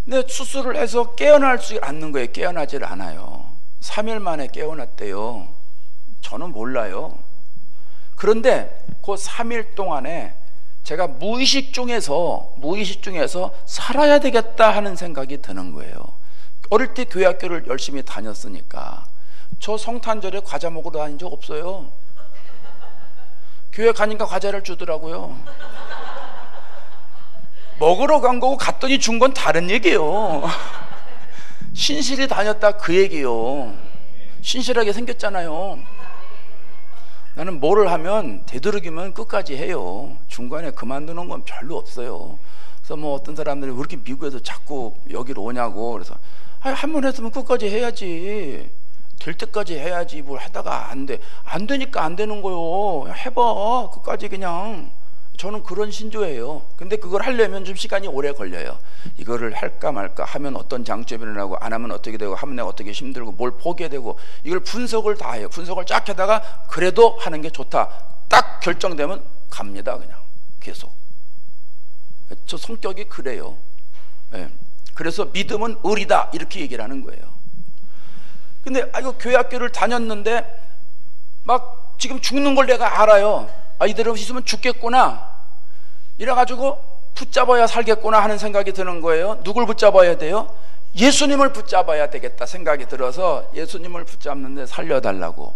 근데 수술을 해서 깨어날 수 않는 거예요. 깨어나질 않아요. 3일 만에 깨어났대요. 저는 몰라요. 그런데 그 3일 동안에 제가 무의식 중에서 살아야 되겠다 하는 생각이 드는 거예요. 어릴 때 교회 학교를 열심히 다녔으니까. 저 성탄절에 과자 먹으러 다닌 적 없어요. 교회 가니까 과자를 주더라고요. 먹으러 간 거고 갔더니 준 건 다른 얘기예요. 신실히 다녔다 그 얘기예요. 신실하게 생겼잖아요. 나는 뭐를 하면 되도록이면 끝까지 해요. 중간에 그만두는 건 별로 없어요. 그래서 뭐 어떤 사람들이 왜 이렇게 미국에서 자꾸 여기로 오냐고. 그래서 한 번 했으면 끝까지 해야지. 될 때까지 해야지. 뭘 하다가 안 되니까 안 되는 거요. 해봐 끝까지. 그냥 저는 그런 신조예요. 근데 그걸 하려면 좀 시간이 오래 걸려요. 이거를 할까 말까, 하면 어떤 장점이 일어나고, 안 하면 어떻게 되고, 하면 내가 어떻게 힘들고, 뭘 포기해야 되고, 이걸 분석을 다 해요. 분석을 쫙 하다가 그래도 하는 게 좋다 딱 결정되면 갑니다. 그냥 계속. 저 성격이 그래요. 네. 그래서 믿음은 의리다 이렇게 얘기를 하는 거예요. 근데 이거 교회 학교를 다녔는데 막 지금 죽는 걸 내가 알아요. 이대로 있으면 죽겠구나, 이래가지고 붙잡아야 살겠구나 하는 생각이 드는 거예요. 누굴 붙잡아야 돼요? 예수님을 붙잡아야 되겠다 생각이 들어서 예수님을 붙잡는데 살려달라고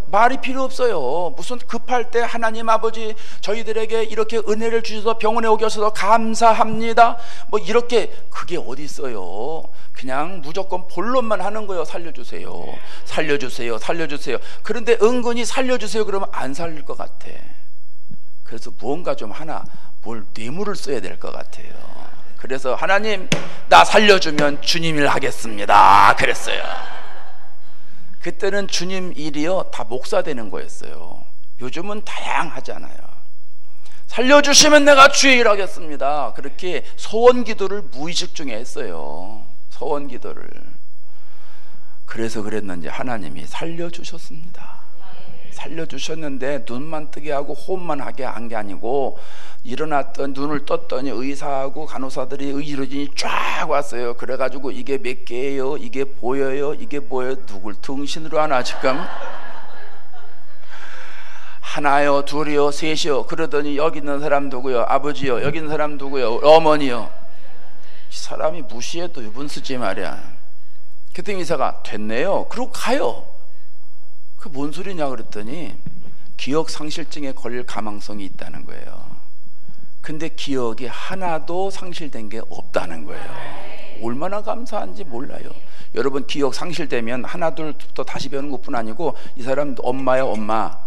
말이 필요 없어요. 무슨 급할 때 하나님 아버지 저희들에게 이렇게 은혜를 주셔서 병원에 오게 하셔서 감사합니다 뭐 이렇게, 그게 어디 있어요. 그냥 무조건 본론만 하는 거예요. 살려주세요, 살려주세요, 살려주세요. 그런데 은근히 살려주세요 그러면 안 살릴 것 같아. 그래서 무언가 좀 뭘 뇌물을 써야 될 것 같아요. 그래서 하나님 나 살려주면 주님 일 하겠습니다 그랬어요. 그때는 주님 일이요 다 목사 되는 거였어요. 요즘은 다양하잖아요. 살려주시면 내가 주의 일 하겠습니다. 그렇게 소원 기도를 무의식 중에 했어요. 소원 기도를. 그래서 그랬는지 하나님이 살려주셨습니다. 살려주셨는데 눈만 뜨게 하고 호흡만 하게 한 게 아니고, 일어났던 눈을 떴더니 의사하고 간호사들이 의료진이 쫙 왔어요. 그래가지고 이게 몇 개예요? 이게 보여요? 이게 뭐예요? 누굴 등신으로 하나 지금? 하나요? 둘이요? 셋이요? 그러더니 여기 있는 사람 누구요? 아버지요? 여기 있는 사람 누구요? 어머니요? 사람이 무시해도 유분 쓰지 말이야. 그랬더니 의사가 됐네요. 그러고 가요. 그 뭔 소리냐 그랬더니 기억 상실증에 걸릴 가망성이 있다는 거예요. 근데 기억이 하나도 상실된 게 없다는 거예요. 얼마나 감사한지 몰라요. 여러분 기억 상실되면 하나 둘부터 다시 배우는 것뿐 아니고, 이 사람 엄마야 엄마,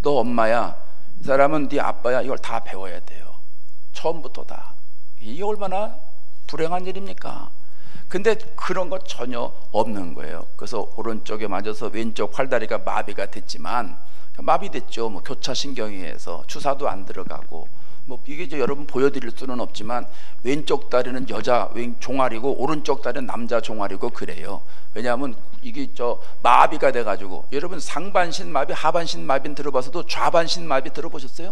너 엄마야, 이 사람은 네 아빠야, 이걸 다 배워야 돼요. 처음부터 다. 이게 얼마나 불행한 일입니까? 근데 그런 거 전혀 없는 거예요. 그래서 오른쪽에 맞아서 왼쪽 팔다리가 마비가 됐지만, 마비됐죠. 뭐 교차신경에 의해서 주사도 안 들어가고, 뭐 이게 이제 여러분 보여드릴 수는 없지만 왼쪽 다리는 여자 종아리고 오른쪽 다리는 남자 종아리고 그래요. 왜냐하면 이게 마비가 돼가지고, 여러분 상반신 마비, 하반신 마비는 들어봐서도 좌반신 마비 들어보셨어요?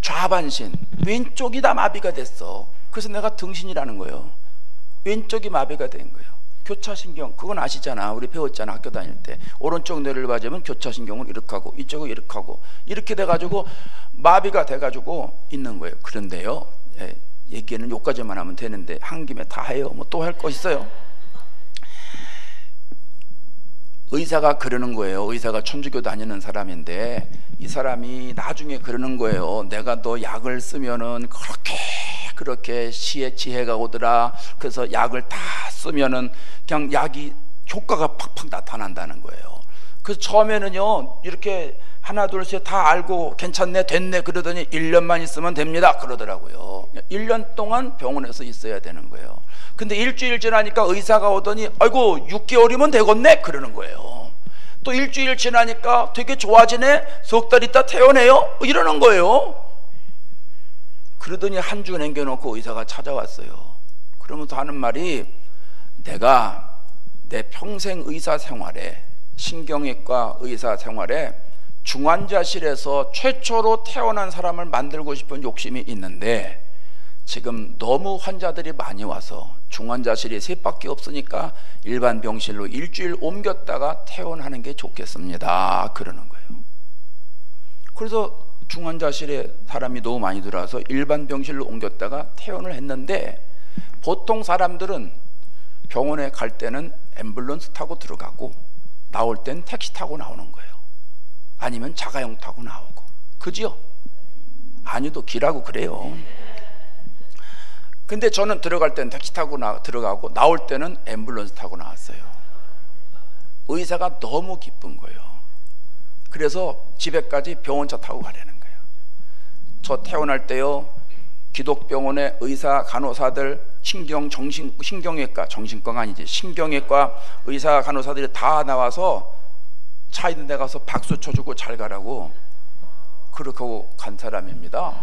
좌반신 왼쪽이 다 마비가 됐어. 그래서 내가 등신이라는 거예요. 왼쪽이 마비가 된 거예요. 교차신경, 그건 아시잖아. 우리 배웠잖아 학교 다닐 때. 오른쪽 뇌를 맞으면 교차신경을 이렇게 하고 이쪽을 이렇게 하고, 이렇게 돼가지고 마비가 돼가지고 있는 거예요. 그런데요, 얘기는 여기까지만 하면 되는데 한 김에 다 해요. 뭐 또 할 거 있어요? 의사가 그러는 거예요. 의사가 천주교 다니는 사람인데 이 사람이 나중에 그러는 거예요. 내가 너 약을 쓰면은 그렇게 지혜가 오더라. 그래서 약을 다 쓰면은 그냥 약이 효과가 팍팍 나타난다는 거예요. 그래서 처음에는요 이렇게 하나 둘 셋 다 알고 괜찮네 됐네 그러더니 1년만 있으면 됩니다 그러더라고요. 1년 동안 병원에서 있어야 되는 거예요. 근데 일주일 지나니까 의사가 오더니 아이고 6개월이면 되겠네 그러는 거예요. 또 일주일 지나니까 되게 좋아지네, 석 달 있다 퇴원해요 이러는 거예요. 그러더니 한 주 남겨놓고 의사가 찾아왔어요. 그러면서 하는 말이, 내가 내 평생 의사 생활에, 신경외과 의사 생활에 중환자실에서 최초로 퇴원한 사람을 만들고 싶은 욕심이 있는데, 지금 너무 환자들이 많이 와서 중환자실이 셋밖에 없으니까 일반 병실로 일주일 옮겼다가 퇴원하는 게 좋겠습니다 그러는 거예요. 그래서 중환자실에 사람이 너무 많이 들어와서 일반 병실로 옮겼다가 퇴원을 했는데, 보통 사람들은 병원에 갈 때는 앰뷸런스 타고 들어가고 나올 땐 택시 타고 나오는 거예요. 아니면 자가용 타고 나오고. 그지요? 아니도 기라고 그래요. 근데 저는 들어갈 때는 택시 타고 들어가고 나올 때는 앰뷸런스 타고 나왔어요. 의사가 너무 기쁜 거예요. 그래서 집에까지 병원차 타고 가려는 거예요. 저 퇴원할 때요, 기독병원의 의사, 간호사들, 신경외과, 정신과가 아니지, 신경외과 의사, 간호사들이 다 나와서 차 있는 데 가서 박수 쳐주고 잘 가라고 그렇게 하고 간 사람입니다.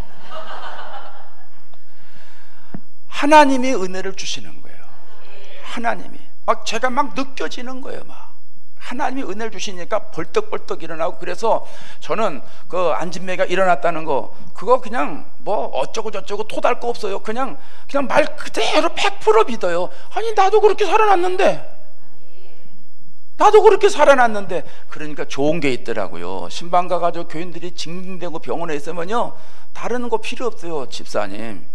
하나님이 은혜를 주시는 거예요. 하나님이 막 제가 막 느껴지는 거예요. 막 하나님이 은혜를 주시니까 벌떡벌떡 일어나고. 그래서 저는 그 안진매가 일어났다는 거, 그거 그냥 뭐 어쩌고 저쩌고 토달 거 없어요. 그냥 말 그대로 100% 믿어요. 아니 나도 그렇게 살아났는데, 그러니까 좋은 게 있더라고요. 신방 가가지고 교인들이 징징대고 병원에 있으면요, 다른 거 필요 없어요. 집사님,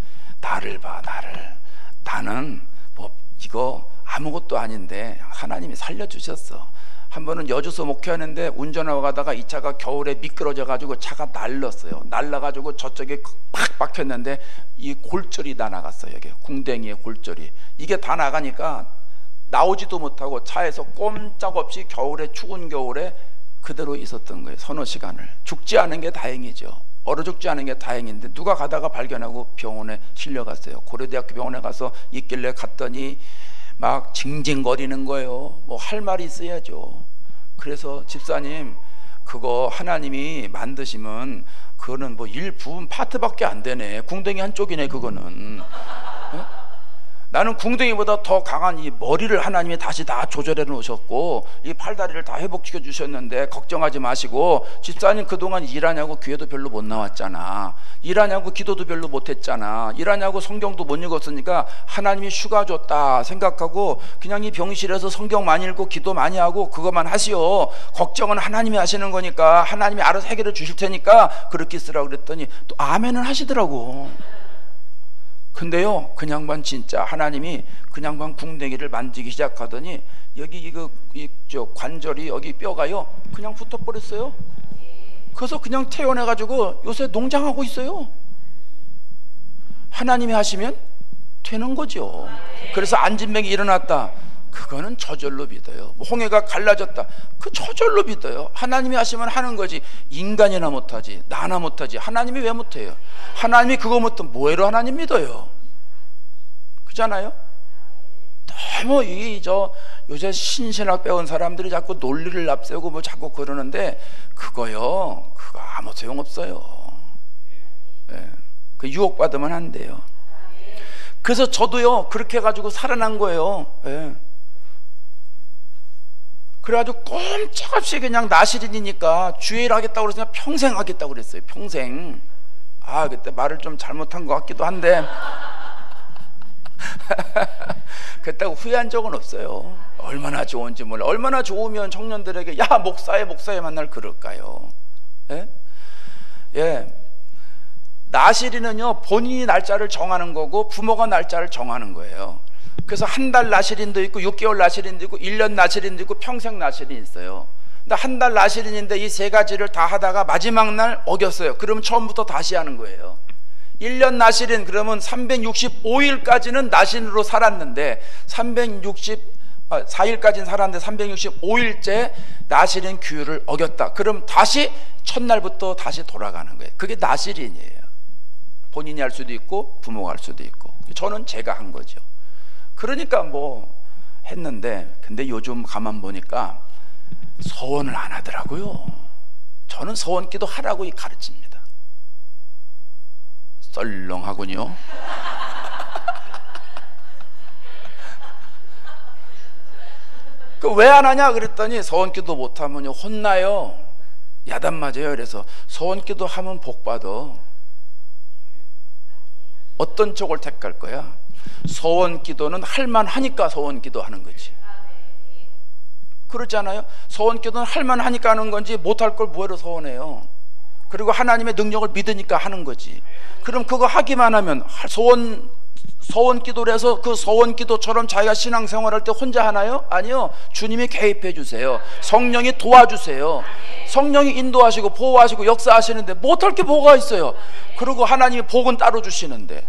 나를 봐, 나를. 나는 뭐 이거 아무것도 아닌데 하나님이 살려주셨어. 한 번은 여주서 목회하는데 운전하고 가다가 이 차가 겨울에 미끄러져 가지고 차가 날랐어요. 날라가지고 저쪽에 팍 박혔는데 이 골절이 다 나갔어요. 이게 궁뎅이의 골절이, 이게 다 나가니까 나오지도 못하고 차에서 꼼짝없이 겨울에, 추운 겨울에 그대로 있었던 거예요. 서너 시간을. 죽지 않은 게 다행이죠. 얼어 죽지 않은 게 다행인데, 누가 가다가 발견하고 병원에 실려갔어요. 고려대학교 병원에 가서 있길래 갔더니 막 징징거리는 거예요. 뭐 할 말이 있어야죠. 그래서 집사님, 그거 하나님이 만드시면 그거는 뭐 일부분 파트밖에 안 되네. 궁뎅이 한쪽이네 그거는. 어? 나는 궁뎅이보다 더 강한 이 머리를 하나님이 다시 다 조절해 놓으셨고 이 팔다리를 다 회복시켜 주셨는데 걱정하지 마시고, 집사님 그동안 일하냐고 교회도 별로 못 나왔잖아, 일하냐고 기도도 별로 못했잖아, 일하냐고 성경도 못 읽었으니까 하나님이 휴가 줬다 생각하고 그냥 이 병실에서 성경 많이 읽고 기도 많이 하고 그것만 하시오. 걱정은 하나님이 하시는 거니까 하나님이 알아서 해결해 주실 테니까 그렇게 쓰라고 그랬더니 또 아멘을 하시더라고. 근데요, 그 양반 진짜 하나님이 그 양반 궁뎅이를 만지기 시작하더니 여기 저 관절이, 여기 뼈가요 그냥 붙어버렸어요. 그래서 그냥 퇴원해가지고 요새 농장하고 있어요. 하나님이 하시면 되는 거죠. 그래서 안진뱅이 일어났다, 그거는 저절로 믿어요. 뭐 홍해가 갈라졌다, 그 저절로 믿어요. 하나님이 하시면 하는 거지. 인간이나 못하지, 나나 못하지. 하나님이 왜 못해요? 하나님이 그거 못하면 뭐해로 하나님 믿어요? 그렇잖아요? 너무 요새 신신학 배운 사람들이 자꾸 논리를 앞세우고 뭐 자꾸 그러는데 그거 아무 소용없어요. 네. 그 유혹받으면 안 돼요. 그래서 저도요 그렇게 해가지고 살아난 거예요. 네. 그래가지고 꼼짝없이 그냥 나시린이니까 주일 하겠다고 그래서 그냥 평생 하겠다고 그랬어요. 평생. 그때 말을 좀 잘못한 것 같기도 한데 그랬다고 후회한 적은 없어요. 얼마나 좋은지 몰라. 얼마나 좋으면 청년들에게 야 목사해 만날 그럴까요? 예? 예. 나시린은요 본인이 날짜를 정하는 거고 부모가 날짜를 정하는 거예요. 그래서 한 달 나시린도 있고 6개월 나시린도 있고 1년 나시린도 있고 평생 나시린이 있어요. 근데 한 달 나시린인데 이 세 가지를 다 하다가 마지막 날 어겼어요. 그러면 처음부터 다시 하는 거예요. 1년 나시린, 그러면 365일까지는 나신으로 살았는데 4일까지는 살았는데 365일째 나시린 규율을 어겼다. 그럼 다시 첫날부터 다시 돌아가는 거예요. 그게 나시린이에요. 본인이 할 수도 있고 부모가 할 수도 있고. 저는 제가 한 거죠. 그러니까 뭐 했는데, 근데 요즘 가만 보니까 서원을 안 하더라고요. 저는 서원기도 하라고 가르칩니다. 썰렁하군요. 그 왜 안 하냐 그랬더니 서원기도 못하면 혼나요. 야단 맞아요. 그래서 서원기도 하면 복 받아. 어떤 쪽을 택할 거야? 서원기도는 할만하니까 서원기도 하는 거지. 그렇잖아요. 서원기도는 할만하니까 하는 건지 못할 걸 뭐하러 서원해요? 그리고 하나님의 능력을 믿으니까 하는 거지. 그럼 그거 하기만 하면 서원 기도를 해서 그 서원 기도처럼 자기가 신앙생활할 때 혼자 하나요? 아니요. 주님이 개입해 주세요. 성령이 도와주세요. 성령이 인도하시고 보호하시고 역사하시는데 못할 게 뭐가 있어요? 그리고 하나님이 복은 따로 주시는데,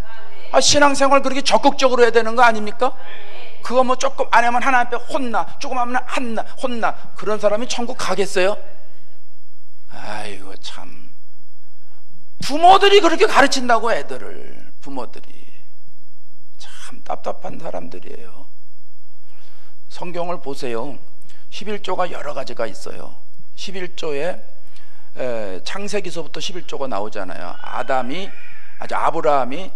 신앙생활 그렇게 적극적으로 해야 되는 거 아닙니까? 그거 뭐 조금 안 하면 하나님 앞에 혼나, 조금 하면 혼나. 그런 사람이 천국 가겠어요? 아이고 참, 부모들이 그렇게 가르친다고 애들을, 부모들이 참 답답한 사람들이에요. 성경을 보세요. 11조가 여러 가지가 있어요. 11조에 창세기서부터 11조가 나오잖아요. 아브라함이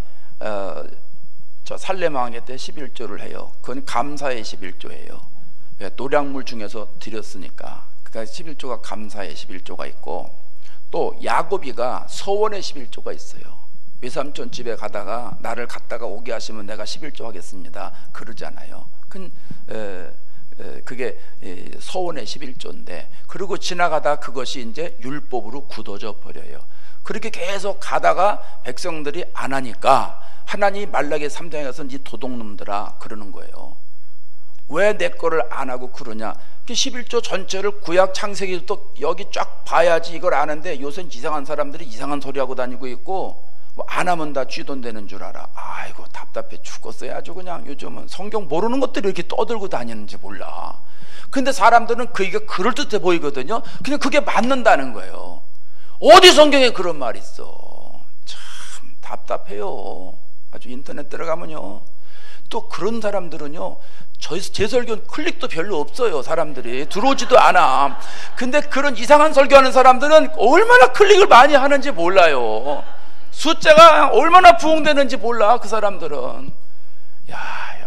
저 살렘 왕의 때 11조를 해요. 그건 감사의 11조예요. 노량물 중에서 드렸으니까. 그러니까 11조가 감사의 11조가 있고, 또 야곱이가 서원의 11조가 있어요. 외삼촌 집에 가다가 나를 갔다가 오게 하시면 내가 11조 하겠습니다 그러잖아요. 그게 서원의 11조인데, 그리고 지나가다 그것이 이제 율법으로 굳어져 버려요. 그렇게 계속 가다가 백성들이 안 하니까 하나님이 말라기 3장에 가서 이 도둑놈들아 그러는 거예요. 왜 내 거를 안 하고 그러냐. 11조 전체를 구약 창세기부터 여기 쫙 봐야지 이걸 아는데, 요새 이상한 사람들이 이상한 소리 하고 다니고 있고, 뭐 안 하면 다 쥐돈되는 줄 알아. 아이고 답답해 죽겠어요. 아주 그냥 요즘은 성경 모르는 것들이 이렇게 떠들고 다니는지 몰라. 근데 사람들은 그게 그럴듯해 보이거든요. 그냥 그게 맞는다는 거예요. 어디 성경에 그런 말이 있어. 참 답답해요. 아주 인터넷 들어가면요, 또 그런 사람들은요, 제 설교는 클릭도 별로 없어요. 사람들이 들어오지도 않아. 근데 그런 이상한 설교하는 사람들은 얼마나 클릭을 많이 하는지 몰라요. 숫자가 얼마나 부흥되는지 몰라. 그 사람들은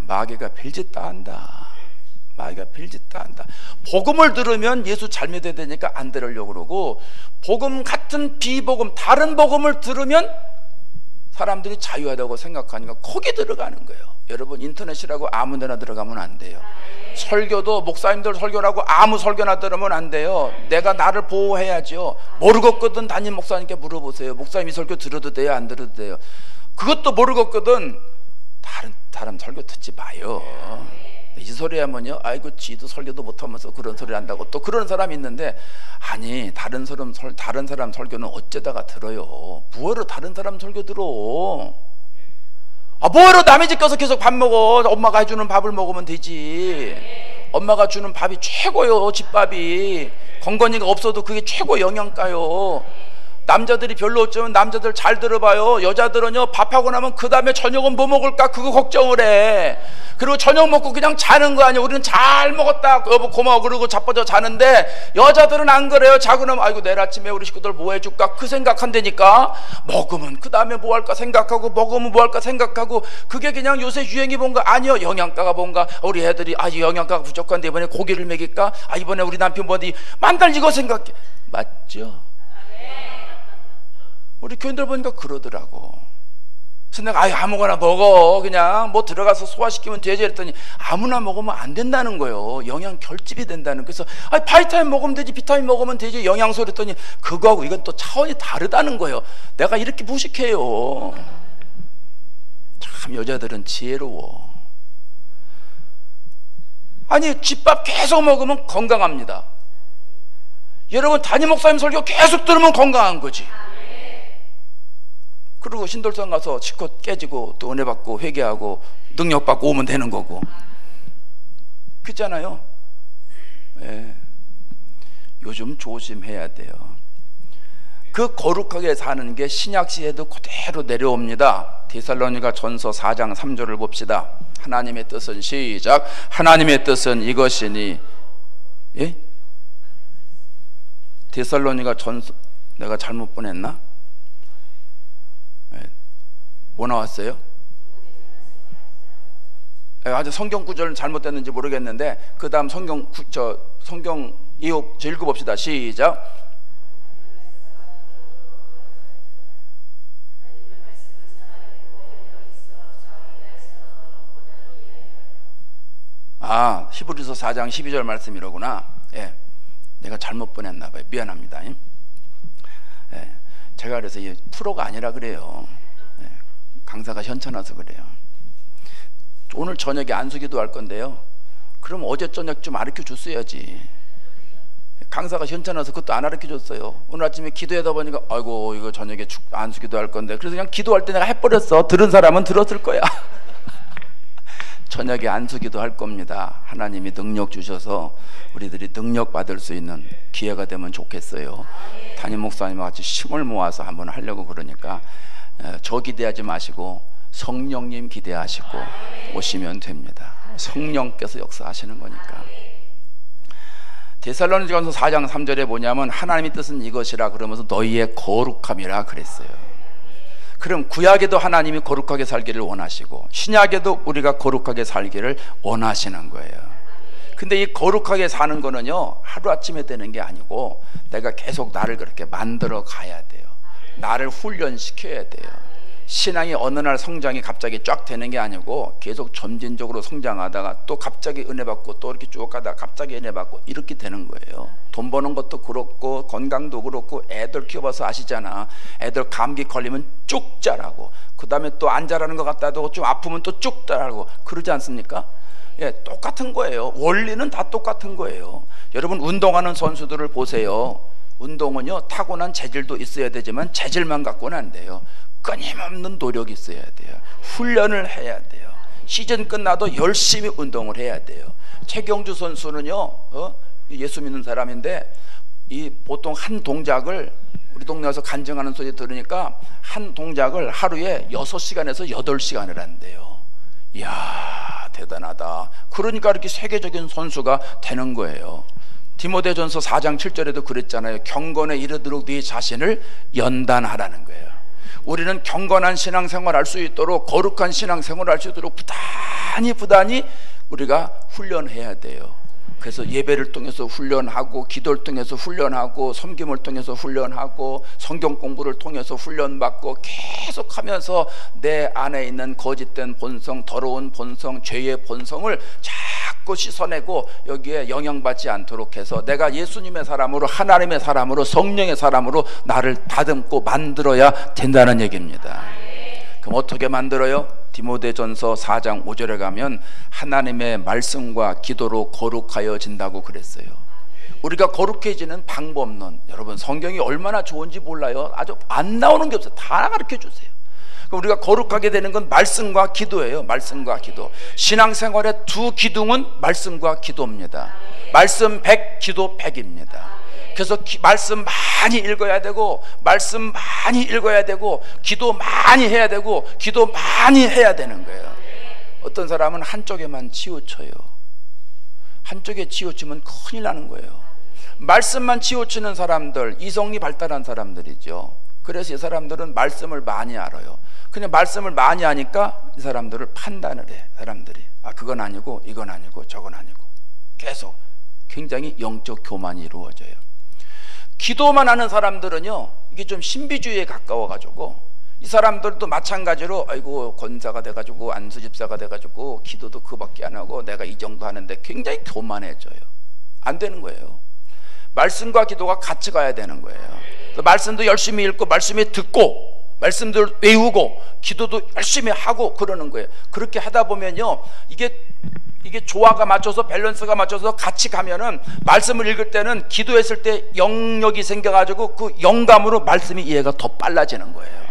마귀가 별짓 다 한다. 마귀가 별짓 다 한다. 복음을 들으면 예수 잘 믿어야 되니까 안 들으려고 그러고, 복음 같은 비복음, 다른 복음을 들으면 사람들이 자유하다고 생각하니까 거기 들어가는 거예요. 여러분, 인터넷이라고 아무 데나 들어가면 안 돼요. 설교도 목사님들 설교라고 아무 설교나 들으면 안 돼요. 내가 나를 보호해야죠. 모르겠거든 담임 목사님께 물어보세요. 목사님 이 설교 들어도 돼요, 안 들어도 돼요? 그것도 모르겠거든 다른 설교 듣지 마요. 이 소리 하면요, 아이고 지도 설교도 못하면서 그런 소리 한다고 또 그런 사람이 있는데, 아니 다른 사람 설교는 어쩌다가 들어요. 뭐하러 다른 사람 설교 들어? 뭐하러 남의 집 가서 계속 밥 먹어? 엄마가 해주는 밥을 먹으면 되지. 엄마가 주는 밥이 최고요. 집밥이 건건이가 없어도 그게 최고 영양가요. 남자들이 별로 없지만 남자들 잘 들어봐요. 여자들은요, 밥하고 나면 그 다음에 저녁은 뭐 먹을까 그거 걱정을 해. 그리고 저녁 먹고 그냥 자는 거 아니에요. 우리는 잘 먹었다 여보 고마워 그러고 자빠져 자는데, 여자들은 안 그래요. 자고 나면 아이고 내일 아침에 우리 식구들 뭐 해줄까 그 생각한다니까. 먹으면 그 다음에 뭐 할까 생각하고, 먹으면 뭐 할까 생각하고. 그게 그냥 요새 유행이 뭔가 아니요, 영양가가 뭔가 우리 애들이 영양가가 부족한데 이번에 고기를 먹일까, 이번에 우리 남편 뭐니 만날 이거 생각해. 맞죠? 우리 교인들 보니까 그러더라고. 그래서 내가 아무거나 먹어, 그냥 뭐 들어가서 소화시키면 되지 했더니, 아무나 먹으면 안 된다는 거예요. 영양 결집이 된다는. 그래서 바이타민 먹으면 되지, 비타민 먹으면 되지, 영양소 그랬더니 그거하고 이건 또 차원이 다르다는 거예요. 내가 이렇게 무식해요. 참 여자들은 지혜로워. 아니 집밥 계속 먹으면 건강합니다. 여러분 담임 목사님 설교 계속 들으면 건강한 거지. 그리고 신돌산 가서 실컷 깨지고 또 은혜 받고 회개하고 능력 받고 오면 되는 거고. 그렇잖아요. 네. 요즘 조심해야 돼요. 그 거룩하게 사는 게 신약 시에도 그대로 내려옵니다. 데살로니가 전서 4장 3절을 봅시다. 하나님의 뜻은, 시작, 하나님의 뜻은 이것이니. 예? 데살로니가 전서, 내가 잘못 보냈나? 뭐 나왔어요? 아주 성경 구절은 잘못됐는지 모르겠는데, 그 다음 성경 읽어봅시다. 시작. 히브리서 4장 12절 말씀이로구나. 예, 내가 잘못 보냈나 봐요. 미안합니다. 예. 제가 그래서 프로가 아니라 그래요. 강사가 현찮아서 그래요. 오늘 저녁에 안수기도 할 건데요. 그럼 어제 저녁 좀 가르쳐 줬어야지. 강사가 현찮아서 그것도 안 가르쳐 줬어요. 오늘 아침에 기도하다 보니까 아이고 이거 저녁에 안수기도 할 건데, 그래서 그냥 기도할 때 내가 해버렸어. 들은 사람은 들었을 거야. 저녁에 안수기도 할 겁니다. 하나님이 능력 주셔서 우리들이 능력 받을 수 있는 기회가 되면 좋겠어요. 담임 목사님과 같이 힘을 모아서 한번 하려고 그러니까 저 기대하지 마시고 성령님 기대하시고 오시면 됩니다. 성령께서 역사하시는 거니까. 데살로니가서 4장 3절에 뭐냐면 하나님의 뜻은 이것이라 그러면서 너희의 거룩함이라 그랬어요. 그럼 구약에도 하나님이 거룩하게 살기를 원하시고 신약에도 우리가 거룩하게 살기를 원하시는 거예요. 근데 이 거룩하게 사는 거는요 하루아침에 되는 게 아니고 내가 계속 나를 그렇게 만들어 가야 돼요. 나를 훈련시켜야 돼요. 신앙이 어느 날 성장이 갑자기 쫙 되는 게 아니고 계속 점진적으로 성장하다가 또 갑자기 은혜 받고 또 이렇게 쭉 가다가 갑자기 은혜 받고 이렇게 되는 거예요. 돈 버는 것도 그렇고 건강도 그렇고, 애들 키워봐서 아시잖아. 애들 감기 걸리면 쭉 자라고, 그 다음에 또 안 자라는 것 같다 하고 좀 아프면 또 쭉 자라고 그러지 않습니까? 예, 똑같은 거예요. 원리는 다 똑같은 거예요. 여러분 운동하는 선수들을 보세요. 운동은요 타고난 재질도 있어야 되지만 재질만 갖고는 안 돼요. 끊임없는 노력이 있어야 돼요. 훈련을 해야 돼요. 시즌 끝나도 열심히 운동을 해야 돼요. 최경주 선수는요 예수 믿는 사람인데 보통 한 동작을, 우리 동네 와서 간증하는 소리 들으니까 한 동작을 하루에 6시간에서 8시간을 한대요. 이야 대단하다. 그러니까 이렇게 세계적인 선수가 되는 거예요. 디모데전서 4장 7절에도 그랬잖아요. 경건에 이르도록 네 자신을 연단하라는 거예요. 우리는 경건한 신앙생활을 할 수 있도록, 거룩한 신앙생활을 할 수 있도록 부단히 우리가 훈련해야 돼요. 그래서 예배를 통해서 훈련하고, 기도를 통해서 훈련하고, 섬김을 통해서 훈련하고, 성경 공부를 통해서 훈련받고, 계속하면서 내 안에 있는 거짓된 본성, 더러운 본성, 죄의 본성을 자꾸 씻어내고 여기에 영향받지 않도록 해서 내가 예수님의 사람으로, 하나님의 사람으로, 성령의 사람으로 나를 다듬고 만들어야 된다는 얘기입니다. 그럼 어떻게 만들어요? 디모데전서 4장 5절에 가면 하나님의 말씀과 기도로 거룩하여진다고 그랬어요. 우리가 거룩해지는 방법론, 여러분 성경이 얼마나 좋은지 몰라요. 아주 안 나오는 게 없어요. 다 가르쳐 주세요. 우리가 거룩하게 되는 건 말씀과 기도예요. 말씀과 기도. 신앙생활의 두 기둥은 말씀과 기도입니다. 말씀 100, 기도 100입니다. 그래서 말씀 많이 읽어야 되고, 말씀 많이 읽어야 되고, 기도 많이 해야 되고, 기도 많이 해야 되는 거예요. 어떤 사람은 한쪽에만 치우쳐요. 한쪽에 치우치면 큰일 나는 거예요. 말씀만 치우치는 사람들, 이성이 발달한 사람들이죠. 그래서 이 사람들은 말씀을 많이 알아요. 그냥 말씀을 많이 하니까 이 사람들을 판단을 해. 사람들이 그건 아니고 이건 아니고 저건 아니고 계속 굉장히 영적 교만이 이루어져요. 기도만 하는 사람들은요 이게 좀 신비주의에 가까워가지고, 이 사람들도 마찬가지로 아이고 권사가 돼가지고 안수집사가 돼가지고 기도도 그밖에 안 하고 내가 이 정도 하는데 굉장히 교만해져요. 안 되는 거예요. 말씀과 기도가 같이 가야 되는 거예요. 말씀도 열심히 읽고 말씀이 듣고 말씀도 외우고 기도도 열심히 하고 그러는 거예요. 그렇게 하다 보면요 이게 조화가 맞춰서, 밸런스가 맞춰서 같이 가면은 말씀을 읽을 때는 기도했을 때 영역이 생겨가지고 그 영감으로 말씀이 이해가 더 빨라지는 거예요.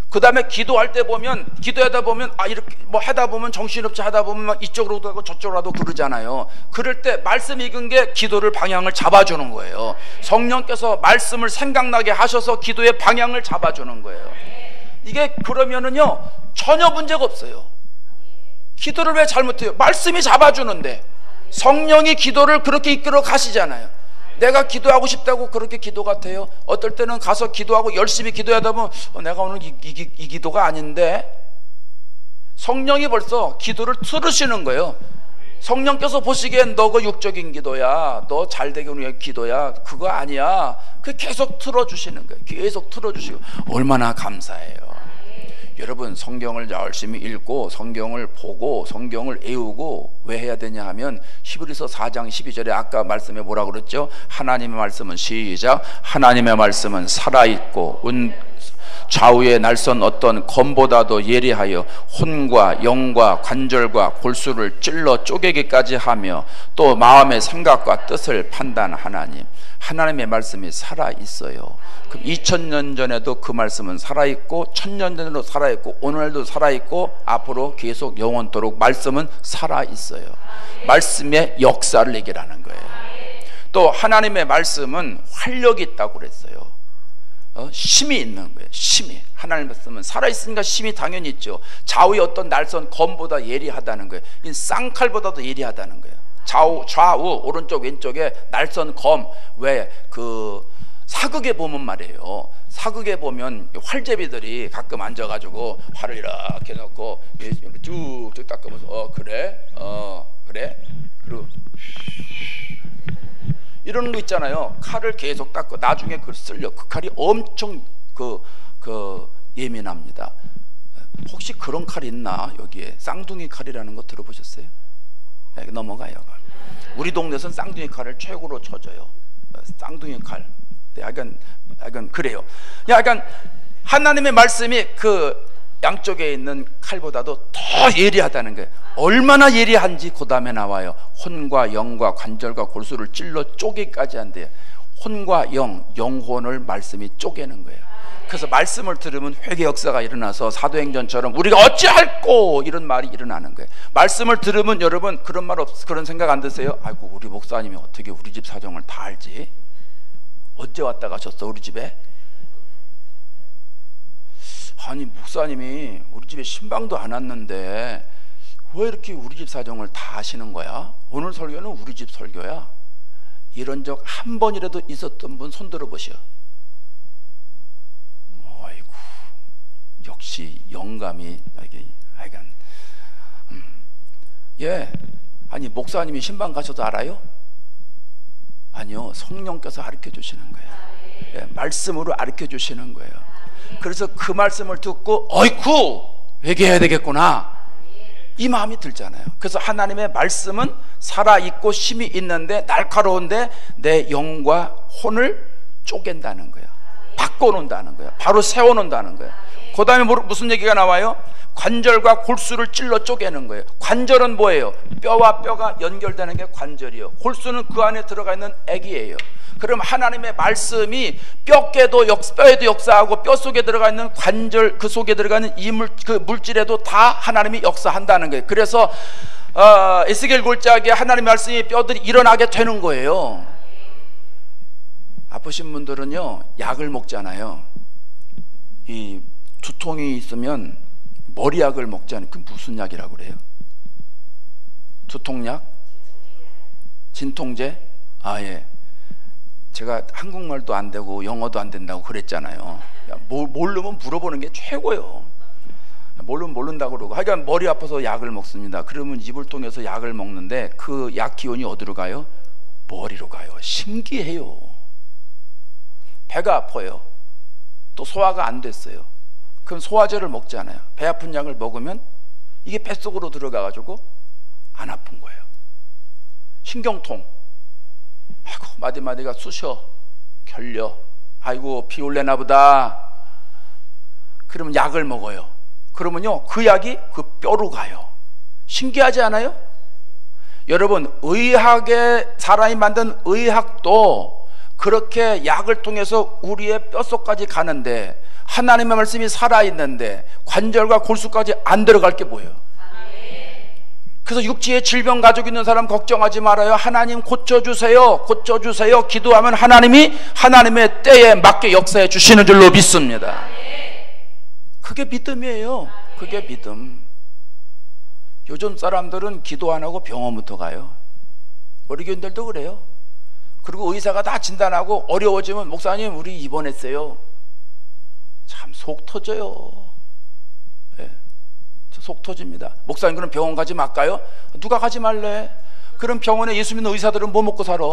그 다음에 기도할 때 보면, 기도하다 보면 이렇게 뭐 하다 보면 정신없이 하다 보면 막 이쪽으로도 하고 저쪽으로도 그러잖아요. 그럴 때 말씀 읽은 게 기도를 방향을 잡아주는 거예요. 성령께서 말씀을 생각나게 하셔서 기도의 방향을 잡아주는 거예요. 이게 그러면은요 전혀 문제가 없어요. 기도를 왜 잘못해요? 말씀이 잡아주는데. 성령이 기도를 그렇게 이끌어 가시잖아요. 내가 기도하고 싶다고 그렇게 기도가 돼요? 어떨 때는 가서 기도하고 열심히 기도하다 보면 내가 오늘 이 기도가 아닌데, 성령이 벌써 기도를 틀으시는 거예요. 성령께서 보시기엔 너 그 육적인 기도야, 너 잘되기 위한 기도야, 그거 아니야. 그 계속 틀어주시는 거예요. 계속 틀어주시고. 얼마나 감사해요. 여러분 성경을 열심히 읽고 성경을 보고 성경을 외우고 왜 해야 되냐 하면 히브리서 4장 12절에 아까 말씀에 뭐라고 그랬죠? 하나님의 말씀은 시작, 하나님의 말씀은 살아있고 좌우에 날선 어떤 검보다도 예리하여 혼과 영과 관절과 골수를 찔러 쪼개기까지 하며 또 마음의 생각과 뜻을 판단하나니 하나님의 말씀이 살아있어요. 그럼 2000년 전에도 그 말씀은 살아있고 1000년 전에도 살아있고 오늘도 살아있고 앞으로 계속 영원토록 말씀은 살아있어요. 말씀의 역사를 얘기하는 거예요. 또 하나님의 말씀은 활력이 있다고 그랬어요. 힘이 있는 거예요. 힘이. 하나님의 말씀은 살아있으니까 힘이 당연히 있죠. 좌우의 어떤 날선 검보다 예리하다는 거예요. 이 쌍칼보다도 예리하다는 거예요. 좌우 오른쪽 왼쪽에 날선 검. 왜 그 사극에 보면 말이에요. 사극에 보면 활제비들이 가끔 앉아가지고 활을 이렇게 놓고 쭉쭉 닦으면서 그래 그리고 이러는 거 있잖아요. 칼을 계속 닦고 나중에 그걸 쓸려. 그 칼이 엄청 예민합니다. 혹시 그런 칼이 있나? 여기에 쌍둥이 칼이라는 거 들어보셨어요? 네, 넘어가요. 우리 동네에서는 쌍둥이 칼을 최고로 쳐줘요. 쌍둥이 칼. 약간 그래요. 약간 하나님의 말씀이 그 양쪽에 있는 칼보다도 더 예리하다는 거예요. 얼마나 예리한지 그 다음에 나와요. 혼과 영과 관절과 골수를 찔러 쪼개기까지 한대요. 혼과 영혼을 말씀이 쪼개는 거예요. 그래서 말씀을 들으면 회개 역사가 일어나서 사도행전처럼 우리가 어찌할꼬 이런 말이 일어나는 거예요. 말씀을 들으면 여러분 그런 생각 안 드세요? 아이고 우리 목사님이 어떻게 우리 집 사정을 다 알지? 언제 왔다 가셨어 우리 집에? 아니 목사님이 우리 집에 신방도 안 왔는데 왜 이렇게 우리 집 사정을 다 아시는 거야? 오늘 설교는 우리 집 설교야. 이런 적 한 번이라도 있었던 분 손 들어보시오. 아이고 역시 영감이 약간 예, 아니 목사님이 신방 가셔도 알아요? 아니요, 성령께서 가르쳐 주시는 거예요. 예, 말씀으로 가르쳐 주시는 거예요. 그래서 그 말씀을 듣고 어이쿠 회개해야 되겠구나 이 마음이 들잖아요. 그래서 하나님의 말씀은 살아있고 힘이 있는데 날카로운데 내 영과 혼을 쪼갠다는 거예요. 바꿔놓는다는 거예요. 바로 세워놓는다는 거예요. 그 다음에 무슨 얘기가 나와요? 관절과 골수를 찔러 쪼개는 거예요. 관절은 뭐예요? 뼈와 뼈가 연결되는 게 관절이에요. 골수는 그 안에 들어가 있는 액이에요. 그럼 하나님의 말씀이 뼈에도 역사하고 뼈 속에 들어가 있는 관절 그 속에 들어가 있는 그 물질에도 다 하나님이 역사한다는 거예요. 그래서 에스겔 골짜기에 하나님의 말씀이 뼈들이 일어나게 되는 거예요. 아프신 분들은요 약을 먹잖아요. 이 두통이 있으면 머리약을 먹잖아요. 그 무슨 약이라고 그래요? 두통약? 진통제? 아 예. 제가 한국말도 안 되고 영어도 안 된다고 그랬잖아요. 모르면 물어보는 게 최고예요. 모르면 모른다고 그러고 하여간 머리 아파서 약을 먹습니다. 그러면 입을 통해서 약을 먹는데 그 약 기운이 어디로 가요? 머리로 가요. 신기해요. 배가 아파요. 또 소화가 안 됐어요. 그럼 소화제를 먹잖아요. 배 아픈 약을 먹으면 이게 뱃속으로 들어가가지고 안 아픈 거예요. 신경통. 아이고 마디마디가 쑤셔 결려. 아이고 비 올래나 보다. 그러면 약을 먹어요. 그러면요 그 약이 그 뼈로 가요. 신기하지 않아요? 여러분 의학에 사람이 만든 의학도 그렇게 약을 통해서 우리의 뼛속까지 가는데 하나님의 말씀이 살아있는데 관절과 골수까지 안 들어갈 게 뭐예요? 그래서 육지에 질병 가지고 있는 사람 걱정하지 말아요. 하나님 고쳐주세요. 고쳐주세요. 기도하면 하나님이 하나님의 때에 맞게 역사해 주시는 줄로 믿습니다. 그게 믿음이에요. 그게 믿음. 요즘 사람들은 기도 안 하고 병원부터 가요. 우리 교인들도 그래요. 그리고 의사가 다 진단하고 어려워지면 목사님 우리 입원했어요. 참 속 터져요. 네. 속 터집니다. 목사님 그럼 병원 가지 말까요? 누가 가지 말래? 그럼 병원에 예수 믿는 의사들은 뭐 먹고 살아?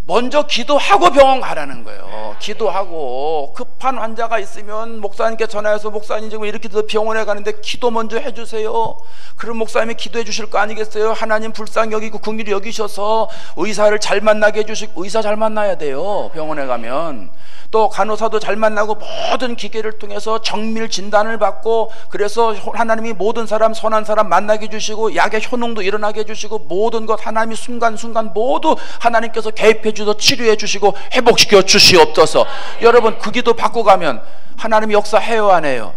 먼저 기도하고 병원 가라는 거예요. 기도하고 급한 환자가 있으면 목사님께 전화해서 목사님 지금 이렇게 돼서 병원에 가는데 기도 먼저 해주세요. 그럼 목사님이 기도해 주실 거 아니겠어요? 하나님 불쌍히 여기고 긍휼히 여기셔서 의사를 잘 만나게 해주시고, 의사 잘 만나야 돼요. 병원에 가면 또 간호사도 잘 만나고 모든 기계를 통해서 정밀 진단을 받고, 그래서 하나님이 모든 사람, 선한 사람 만나게 해주시고 약의 효능도 일어나게 해주시고 모든 것 하나님이 순간순간 모두 하나님께서 개입해 주셔서 치료해 주시고 회복시켜 주시옵소서. 여러분 그 기도 받고 가면 하나님이 역사해요 안 해요?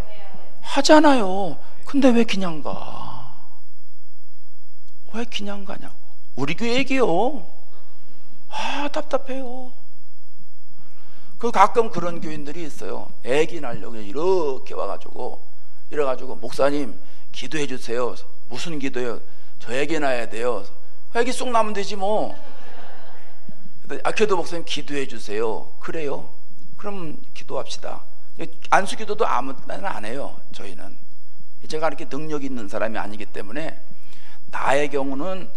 하잖아요. 근데 왜 그냥 가? 왜 그냥 가냐고. 우리 교회 얘기요. 답답해요. 그 가끔 그런 교인들이 있어요. 애기 낳으려고 이렇게 와가지고 이래가지고 목사님 기도해 주세요. 무슨 기도요? 저 애기 낳아야 돼요. 애기 쏙 낳으면 되지 뭐. 그래도 목사님 기도해 주세요. 그래요? 그럼 기도합시다. 안수 기도도 아무나 안 해요. 저희는 제가 이렇게 능력 있는 사람이 아니기 때문에, 나의 경우는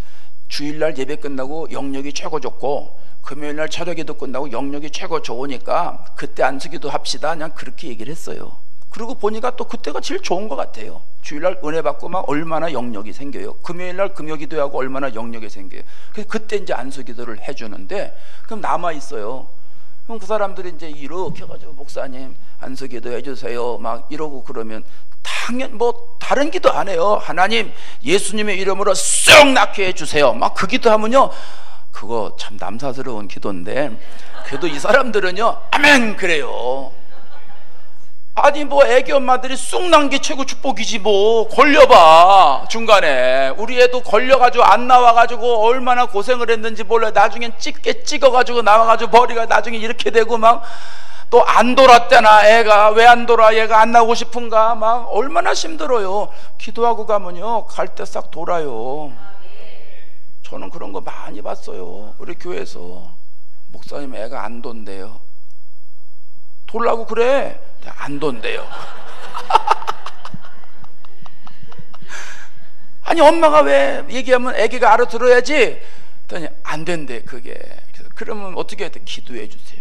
주일날 예배 끝나고 영역이 최고 좋고 금요일날 철학기도 끝나고 영역이 최고 좋으니까 그때 안수기도 합시다. 그냥 그렇게 얘기를 했어요. 그리고 보니까 또 그때가 제일 좋은 것 같아요. 주일날 은혜 받고 막 얼마나 영역이 생겨요. 금요일날 금요기도하고 얼마나 영역이 생겨요. 그래서 그때 이제 안수기도를 해주는데, 그럼 남아 있어요. 그럼 그 사람들이 이제 이렇게 해가지고 목사님 안수기도 해주세요 막 이러고 그러면 당연 뭐 다른 기도 안 해요. 하나님 예수님의 이름으로 쏙 낳게 해주세요 막 그 기도하면요, 그거 참 남사스러운 기도인데 그래도 이 사람들은요 아멘 그래요. 아니 뭐 애기 엄마들이 쑥 난 게 최고 축복이지 뭐. 걸려봐. 중간에 우리 애도 걸려가지고 안 나와가지고 얼마나 고생을 했는지 몰라요. 나중엔 찍어가지고 나와가지고 머리가 나중에 이렇게 되고 막 또 안 돌았대나. 애가 왜 안 돌아, 얘가 안 나오고 싶은가 막 얼마나 힘들어요. 기도하고 가면요 갈 때 싹 돌아요. 저는 그런 거 많이 봤어요. 우리 교회에서 목사님 애가 안 돈대요. 돌라고 그래. 안 돈대요. 아니 엄마가 왜 얘기하면 애기가 알아들어야지. 그랬더니 안 된대 그게. 그래서 그러면 어떻게 해야 돼? 기도해 주세요.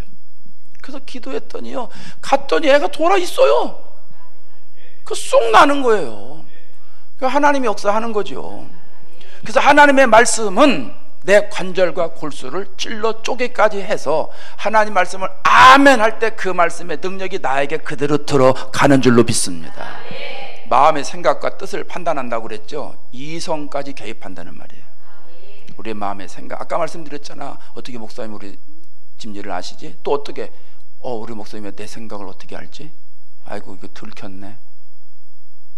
그래서 기도했더니요 갔더니 애가 돌아 있어요. 그 쏙 나는 거예요. 하나님이 역사하는 거죠. 그래서 하나님의 말씀은 내 관절과 골수를 찔러 쪼개까지 해서 하나님 말씀을 아멘 할 때 그 말씀의 능력이 나에게 그대로 들어가는 줄로 믿습니다. 마음의 생각과 뜻을 판단한다고 그랬죠. 이성까지 개입한다는 말이에요. 우리의 마음의 생각. 아까 말씀드렸잖아. 어떻게 목사님 우리 집일을 아시지? 또 어떻게 우리 목사님이 내 생각을 어떻게 알지? 아이고 이거 들켰네.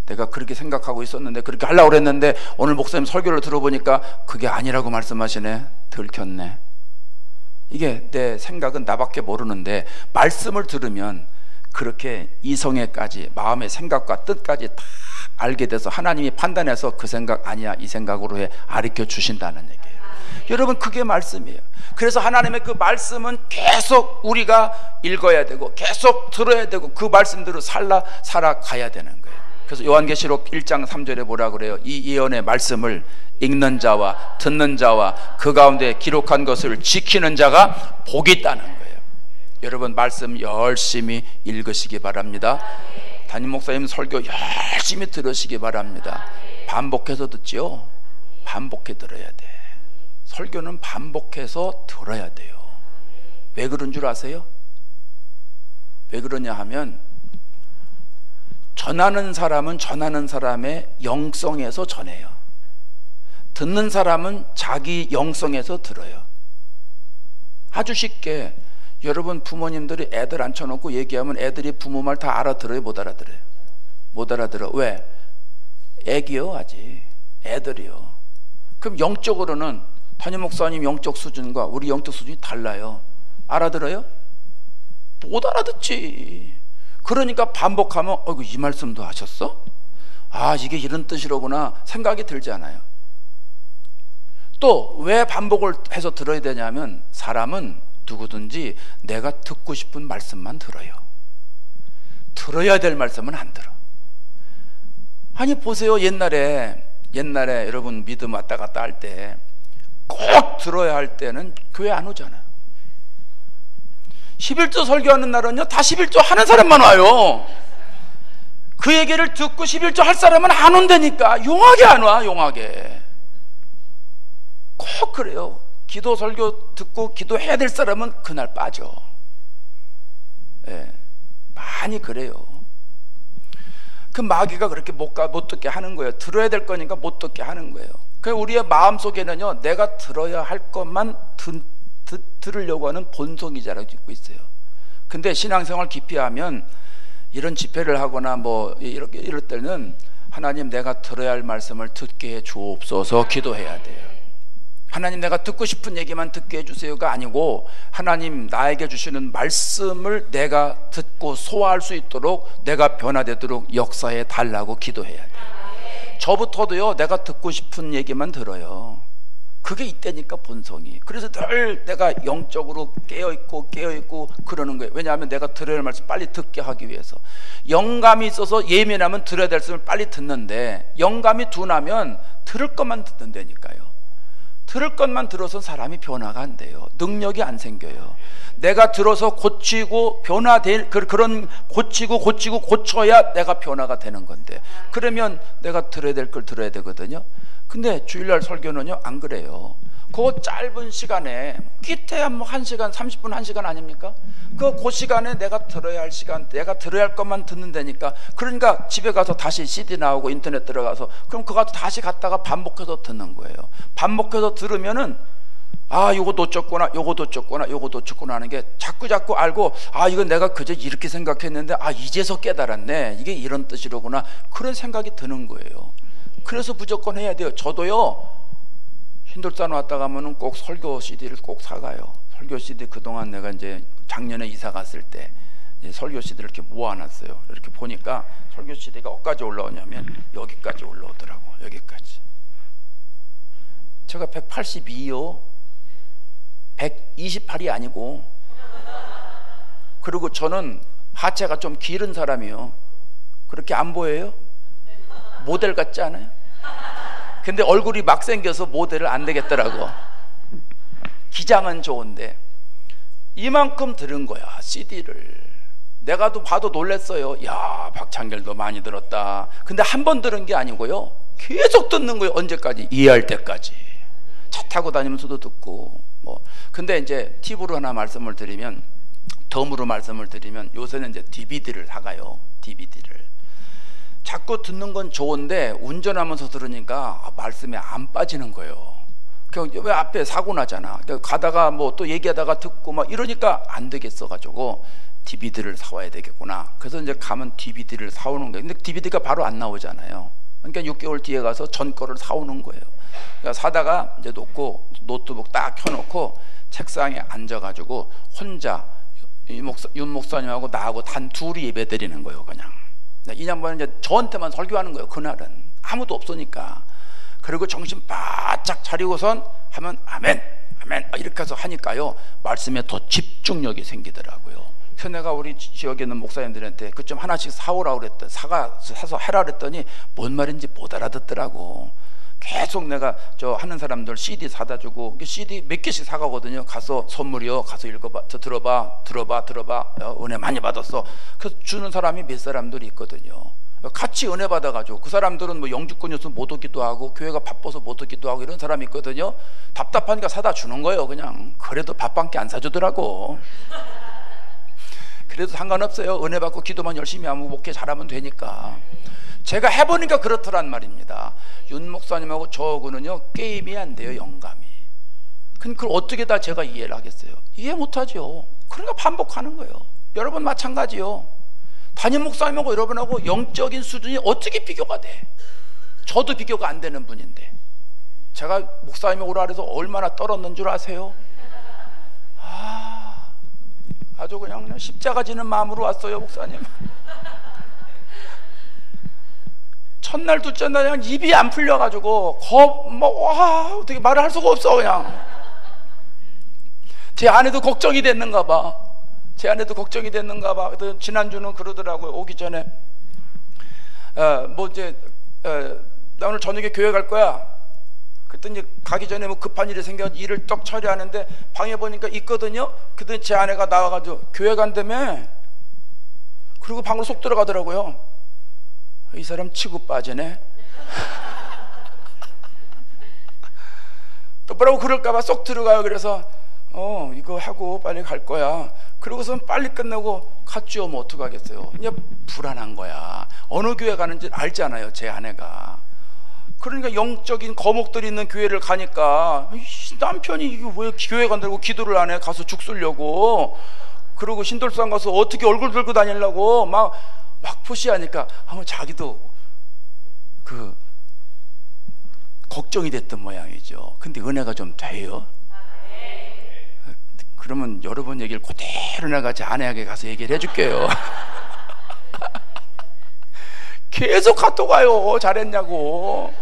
내가 그렇게 생각하고 있었는데 그렇게 하려고 그랬는데 오늘 목사님 설교를 들어보니까 그게 아니라고 말씀하시네. 들켰네. 이게 내 생각은 나밖에 모르는데 말씀을 들으면 그렇게 이성에까지 마음의 생각과 뜻까지 다 알게 돼서 하나님이 판단해서 그 생각 아니야 이 생각으로 해 가르쳐 주신다는 얘기예요. 여러분 그게 말씀이에요. 그래서 하나님의 그 말씀은 계속 우리가 읽어야 되고 계속 들어야 되고 그 말씀대로 살아가야 되는 거예요. 그래서 요한계시록 1장 3절에 뭐라 그래요? 이 예언의 말씀을 읽는 자와 듣는 자와 그 가운데 기록한 것을 지키는 자가 복이 있다는 거예요. 여러분 말씀 열심히 읽으시기 바랍니다. 담임 목사님 설교 열심히 들으시기 바랍니다. 반복해서 듣지요. 반복해 들어야 돼. 설교는 반복해서 들어야 돼요. 왜 그런 줄 아세요? 왜 그러냐 하면 전하는 사람은 전하는 사람의 영성에서 전해요. 듣는 사람은 자기 영성에서 들어요. 아주 쉽게 여러분 부모님들이 애들 앉혀놓고 얘기하면 애들이 부모 말 다 알아들어요? 못 알아들어요? 못 알아들어. 왜? 애기요 아직. 애들이요. 그럼 영적으로는 담임 목사님 영적 수준과 우리 영적 수준이 달라요. 알아들어요? 못 알아듣지. 그러니까 반복하면 이 말씀도 하셨어? 아 이게 이런 뜻이로구나 생각이 들지 않아요. 또 왜 반복을 해서 들어야 되냐면 사람은 누구든지 내가 듣고 싶은 말씀만 들어요. 들어야 될 말씀은 안 들어. 아니 보세요. 옛날에 여러분 믿음 왔다 갔다 할 때 꼭 들어야 할 때는 교회 안 오잖아요. 11조 설교하는 날은요 다 11조 하는 사람만 와요. 그 얘기를 듣고 11조 할 사람은 안 온다니까. 용하게 안 와. 용하게. 꼭 그래요. 기도 설교 듣고 기도해야 될 사람은 그날 빠져. 예, 많이 그래요. 그 마귀가 그렇게 못 듣게 하는 거예요. 들어야 될 거니까 못 듣게 하는 거예요. 그 우리의 마음속에는요 내가 들어야 할 것만 들으려고 하는 본성이 자라고 있고 있어요. 근데 신앙생활 깊이 하면 이런 집회를 하거나 뭐 이럴 때는 하나님 내가 들어야 할 말씀을 듣게 해 주옵소서 기도해야 돼요. 하나님 내가 듣고 싶은 얘기만 듣게 해주세요가 아니고 하나님 나에게 주시는 말씀을 내가 듣고 소화할 수 있도록 내가 변화되도록 역사해 달라고 기도해야 돼요. 저부터도요 내가 듣고 싶은 얘기만 들어요. 그게 있다니까 본성이. 그래서 늘 내가 영적으로 깨어있고 그러는 거예요. 왜냐하면 내가 들어야 할 말씀 빨리 듣게 하기 위해서. 영감이 있어서 예민하면 들어야 될 말씀을 빨리 듣는데 영감이 둔하면 들을 것만 듣는다니까요. 들을 것만 들어서 사람이 변화가 안 돼요. 능력이 안 생겨요. 내가 들어서 고치고 변화될 그런 고치고 고쳐야 내가 변화가 되는 건데 그러면 내가 들어야 될 걸 들어야 되거든요. 근데 주일날 설교는요 안 그래요. 그 짧은 시간에 기태야 뭐 1시간 30분 1시간 아닙니까? 그 시간에 내가 들어야 할 시간 내가 들어야 할 것만 듣는 데니까. 그러니까 집에 가서 다시 CD 나오고 인터넷 들어가서 그럼 그거 다시 갔다가 반복해서 듣는 거예요. 반복해서 들으면은 아 요거 놓쳤구나 요거 놓쳤구나 요거 놓쳤구나 하는 게 자꾸 알고 아 이건 내가 그저 이렇게 생각했는데 아 이제서 깨달았네 이게 이런 뜻이로구나 그런 생각이 드는 거예요. 그래서 무조건 해야 돼요. 저도요 힌돌산 왔다 가면은 꼭 설교 CD를 꼭 사가요. 설교 CD 그동안 내가 이제 작년에 이사 갔을 때 설교 CD를 이렇게 모아놨어요. 이렇게 보니까 설교 CD가 어디까지 올라오냐면 여기까지 올라오더라고. 여기까지. 제가 182요 128이 아니고 그리고 저는 하체가 좀 길은 사람이요. 그렇게 안 보여요? 모델 같지 않아요? 근데 얼굴이 막 생겨서 모델을 안 되겠더라고. 기장은 좋은데 이만큼 들은 거야 CD를. 내가 봐도 놀랬어요. 야 박창길도 많이 들었다. 근데 한 번 들은 게 아니고요 계속 듣는 거예요. 언제까지? 이해할 때까지. 차 타고 다니면서도 듣고 뭐. 근데 이제 팁으로 하나 말씀을 드리면 덤으로 말씀을 드리면 요새는 이제 DVD를 사가요. DVD를. 자꾸 듣는 건 좋은데 운전하면서 들으니까 말씀에 안 빠지는 거예요. 왜 앞에 사고 나잖아. 가다가 뭐 또 얘기하다가 듣고 막 이러니까 안 되겠어 가지고 DVD를 사와야 되겠구나. 그래서 이제 가면 DVD를 사오는 거예요. 근데 DVD가 바로 안 나오잖아요. 그러니까 6개월 뒤에 가서 전 거를 사오는 거예요. 그러니까 사다가 이제 놓고 노트북 딱 켜놓고 책상에 앉아가지고 혼자 윤 목사님하고 나하고 단 둘이 예배 드리는 거예요. 그냥 이 양반은 이제 저한테만 설교하는 거예요. 그날은 아무도 없으니까. 그리고 정신 바짝 차리고선 하면 아멘 아멘 이렇게 해서 하니까요 말씀에 더 집중력이 생기더라고요. 그래서 내가 우리 지역에 있는 목사님들한테 그 좀 하나씩 사오라고 그랬더니 사서 해라 그랬더니 뭔 말인지 못 알아듣더라고. 계속 내가 저 하는 사람들 CD 사다 주고 CD 몇 개씩 사가거든요. 가서 선물이요. 가서 읽어봐. 저 들어봐. 은혜 많이 받았어. 그래서 주는 사람이 몇 사람들이 있거든요. 같이 은혜 받아가지고 그 사람들은 뭐 영주권이어서 못 오기도 하고 교회가 바빠서 못 오기도 하고 이런 사람이 있거든요. 답답하니까 사다 주는 거예요. 그냥. 그래도 밥밖에 안 사주더라고. 그래도 상관없어요. 은혜 받고 기도만 열심히 하면 목회 잘하면 되니까. 제가 해보니까 그렇더란 말입니다. 윤 목사님하고 저하고는요 게임이 안 돼요. 영감이. 근데 그걸 어떻게 다 제가 이해를 하겠어요? 이해 못하죠. 그러니까 반복하는 거예요. 여러분 마찬가지요. 담임 목사님하고 여러분하고 영적인 수준이 어떻게 비교가 돼? 저도 비교가 안 되는 분인데 제가 목사님이 오라 그래서 얼마나 떨었는 줄 아세요? 아주 그냥 십자가 지는 마음으로 왔어요. 목사님. 첫날 둘째 날 그냥 입이 안 풀려가지고 어떻게 말을 할 수가 없어. 그냥 제 아내도 걱정이 됐는가 봐. 그래서 지난주는 그러더라고요. 오기 전에 나 오늘 저녁에 교회 갈 거야. 그랬더니 가기 전에 뭐 급한 일이 생겨서 일을 떡 처리하는데 방에 보니까 있거든요. 그랬더니 제 아내가 나와가지고 교회 간다며. 그리고 방으로 쏙 들어가더라고요. 이 사람 치고 빠지네. 똑바로 그럴까봐 쏙 들어가요. 그래서 이거 하고 빨리 갈 거야. 그러고선 빨리 끝내고 갔죠. 뭐 어떡하겠어요. 이제 불안한 거야. 어느 교회 가는지 알잖아요, 제 아내가. 그러니까 영적인 거목들이 있는 교회를 가니까 남편이 이게 왜 교회 간다고 기도를 안 해? 가서 죽 쏠려고. 그리고 신돌산 가서 어떻게 얼굴 들고 다니려고 막 푸시하니까 자기도 걱정이 됐던 모양이죠. 근데 은혜가 좀 돼요. 그러면 여러분 얘기를 그대로 내가 제 아내에게 가서 얘기를 해줄게요. 계속 카톡 와요. 잘했냐고.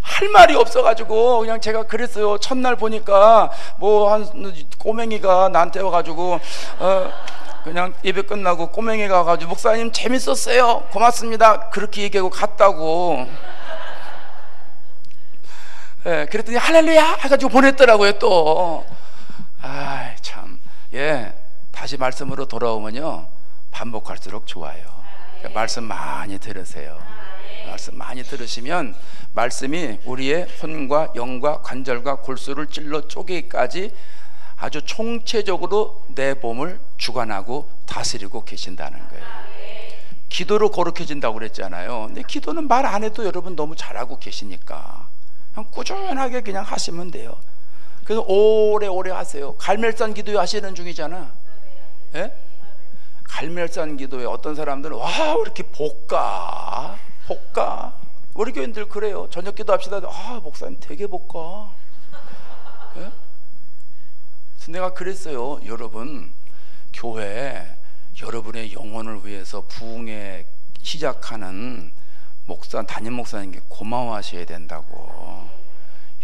할 말이 없어가지고 그냥 제가 그랬어요. 첫날 보니까 뭐 한 꼬맹이가 나한테 와가지고 그냥 예배 끝나고 꼬맹이가 와가지고 목사님 재밌었어요. 고맙습니다. 그렇게 얘기하고 갔다고. 예, 그랬더니 할렐루야 해가지고 보냈더라고요. 또 참, 다시 말씀으로 돌아오면요 반복할수록 좋아요. 그러니까 말씀 많이 들으세요. 말씀 많이 들으시면 말씀이 우리의 혼과 영과 관절과 골수를 찔러 쪼개기까지 아주 총체적으로 내 몸을 주관하고 다스리고 계신다는 거예요. 기도로 거룩해진다고 그랬잖아요. 근데 기도는 말 안 해도 여러분 너무 잘하고 계시니까 그냥 꾸준하게 그냥 하시면 돼요. 그래서 오래오래 하세요. 갈멜산 기도 하시는 중이잖아. 예? 갈멜산 기도에 어떤 사람들은 와 왜 이렇게 볶아. 우리 교인들 그래요. 저녁 기도 합시다. 목사님 되게 볶아. 예? 그래서 내가 그랬어요. 여러분 교회 여러분의 영혼을 위해서 부흥에 시작하는 담임 목사님께 고마워하셔야 된다고.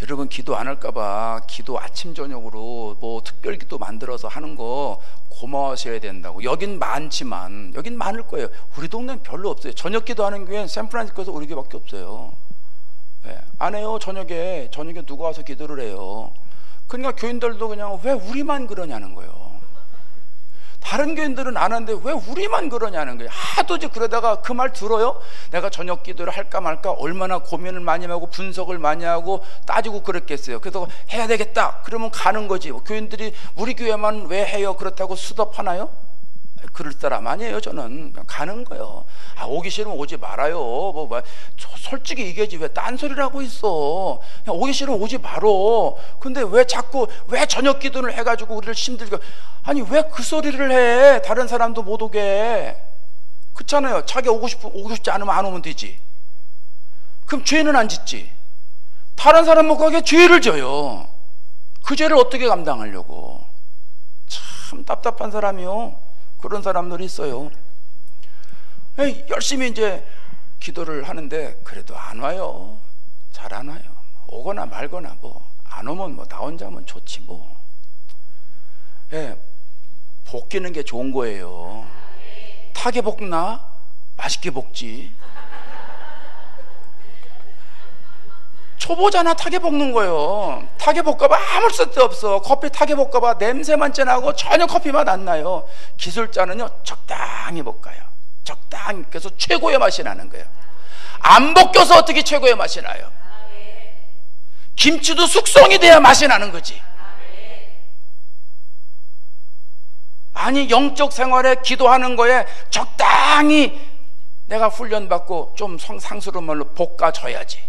여러분 기도 안 할까봐 기도 아침 저녁으로 뭐 특별 기도 만들어서 하는 거 고마워하셔야 된다고. 여긴 많지만 여긴 많을 거예요. 우리 동네는 별로 없어요. 저녁 기도하는 교회는 샌프란시스코에서 우리 교회밖에 없어요. 안 해요. 저녁에 누가 와서 기도를 해요. 그러니까 교인들도 그냥 왜 우리만 그러냐는 거예요. 다른 교인들은 안 하는데 왜 우리만 그러냐는 거예요. 하도 이제 그러다가 그 말 들어요? 내가 저녁 기도를 할까 말까 얼마나 고민을 많이 하고 분석을 많이 하고 따지고 그랬겠어요. 그래서 해야 되겠다 그러면 가는 거지. 교인들이 우리 교회만 왜 해요? 그렇다고 수답하나요? 그럴 사람 아니에요. 저는 그냥 가는 거예요. 오기 싫으면 오지 말아요. 솔직히 얘기하지 왜 딴소리를 하고 있어. 그냥 오기 싫으면 오지 말어. 근데 왜 자꾸 왜 저녁 기도를 해가지고 우리를 힘들게. 아니 왜 그 소리를 해. 다른 사람도 못 오게. 그렇잖아요. 자기 오고 싶지 않으면 안 오면 되지. 그럼 죄는 안 짓지. 다른 사람 못 가게 죄를 져요. 그 죄를 어떻게 감당하려고. 참 답답한 사람이요. 그런 사람들이 있어요. 열심히 이제 기도를 하는데 그래도 안 와요. 잘 안 와요. 오거나 말거나 안 오면 나 혼자면 좋지 뭐. 볶이는 게 좋은 거예요. 타게 볶나? 맛있게 볶지. 초보잖아. 타게 볶는 거예요. 타게 볶아봐 아무 쓸데없어. 커피 타게 볶아봐 냄새만 진하고 전혀 커피 맛 안 나요. 기술자는요 적당히 볶아요. 적당히. 그래서 최고의 맛이 나는 거예요. 안 볶여서 어떻게 최고의 맛이 나요? 김치도 숙성이 돼야 맛이 나는 거지. 아니 영적 생활에 기도하는 거에 적당히 내가 훈련받고 좀 상스러운 말로 볶아줘야지.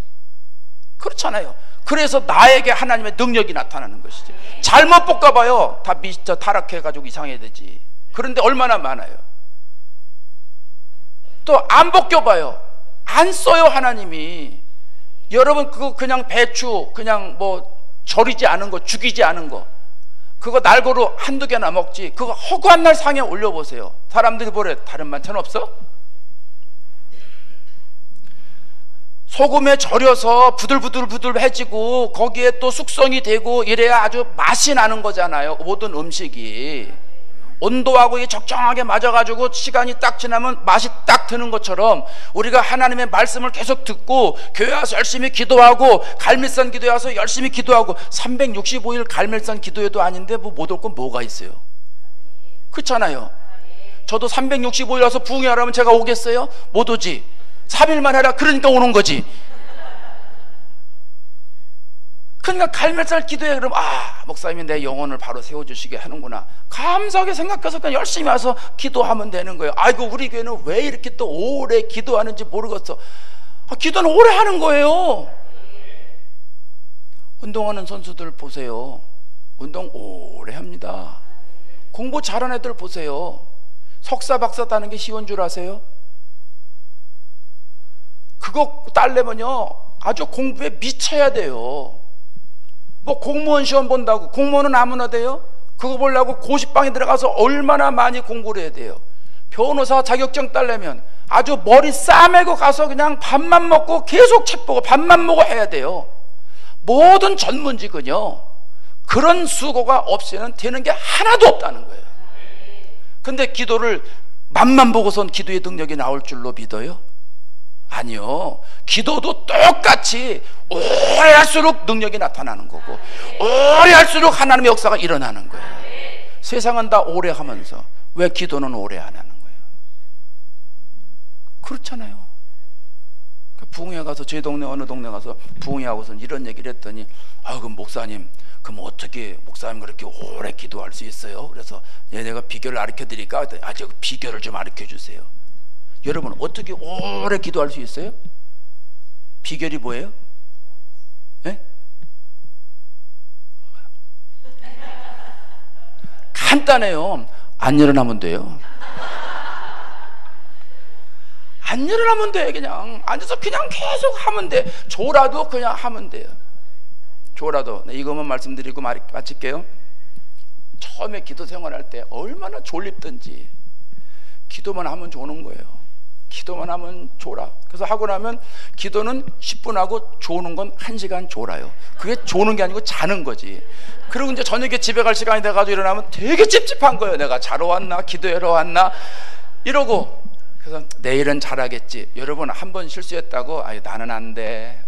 그렇잖아요. 그래서 나에게 하나님의 능력이 나타나는 것이지. 잘못 볶아봐요 다 타락해가지고 이상해지지. 그런데 얼마나 많아요. 또 안 볶여봐요. 안 써요 하나님이. 여러분 그거 그냥 배추 그냥 절이지 않은 거 죽이지 않은 거 그거 날고로 한두 개나 먹지. 그거 허구한 날 상에 올려보세요. 사람들이 뭐래? 다른 반찬 없어? 소금에 절여서 부들부들해지고 거기에 또 숙성이 되고 이래야 아주 맛이 나는 거잖아요. 모든 음식이. 온도하고 이게 적정하게 맞아가지고 시간이 딱 지나면 맛이 딱 드는 것처럼 우리가 하나님의 말씀을 계속 듣고 교회 와서 열심히 기도하고 갈멜산 기도에 와서 열심히 기도하고 365일 갈멜산 기도회도 아닌데 뭐 못 올 건 뭐가 있어요? 그렇잖아요. 저도 365일 와서 부흥회 하라면 제가 오겠어요? 못 오지. 3일만 해라 그러니까 오는 거지. 그러니까 갈멜살 기도해. 그럼 목사님이 내 영혼을 바로 세워주시게 하는구나, 감사하게 생각해서 그냥 열심히 와서 기도하면 되는 거예요. 아이고 우리 교회는 왜 이렇게 또 오래 기도하는지 모르겠어. 기도는 오래 하는 거예요. 운동하는 선수들 보세요. 운동 오래 합니다. 공부 잘하는 애들 보세요. 석사 박사 따는 게 쉬운 줄 아세요? 그거 따려면요 아주 공부에 미쳐야 돼요. 뭐 공무원 시험 본다고 공무원은 아무나 돼요? 그거 보려고 고시방에 들어가서 얼마나 많이 공부를 해야 돼요. 변호사 자격증 따려면 아주 머리 싸매고 가서 그냥 밥만 먹고 계속 책 보고 밥만 먹고 해야 돼요. 모든 전문직은요 그런 수고가 없이는 되는 게 하나도 없다는 거예요. 근데 기도를 맛만 보고선 기도의 능력이 나올 줄로 믿어요? 아니요. 기도도 똑같이 오래 할수록 능력이 나타나는 거고 오래 할수록 하나님의 역사가 일어나는 거예요. 세상은 다 오래 하면서 왜 기도는 오래 안 하는 거예요? 그렇잖아요. 부흥회 가서 제 동네 어느 동네 가서 부흥회 하고서 이런 얘기를 했더니 그럼 목사님 그럼 어떻게 목사님 그렇게 오래 기도할 수 있어요? 그래서 내가 비결을 가르쳐 드릴까? 저 비결을 좀 가르쳐 주세요. 여러분 어떻게 오래 기도할 수 있어요? 비결이 뭐예요? 네? 간단해요. 안 일어나면 돼요. 안 일어나면 돼. 그냥 앉아서 그냥 계속 하면 돼. 조라도 그냥 하면 돼요. 조라도. 이것만 말씀드리고 마칠게요. 처음에 기도 생활할 때 얼마나 졸립든지 기도만 하면 조는 거예요. 기도만 하면 졸아. 그래서 하고 나면 기도는 10분 하고 조는 건 1시간 졸아요. 그게 조는 게 아니고 자는 거지. 그리고 이제 저녁에 집에 갈 시간이 돼가지고 일어나면 되게 찝찝한 거예요. 내가 자러 왔나 기도하러 왔나 이러고. 그래서 내일은 잘하겠지. 여러분 한 번 실수했다고 나는 안 돼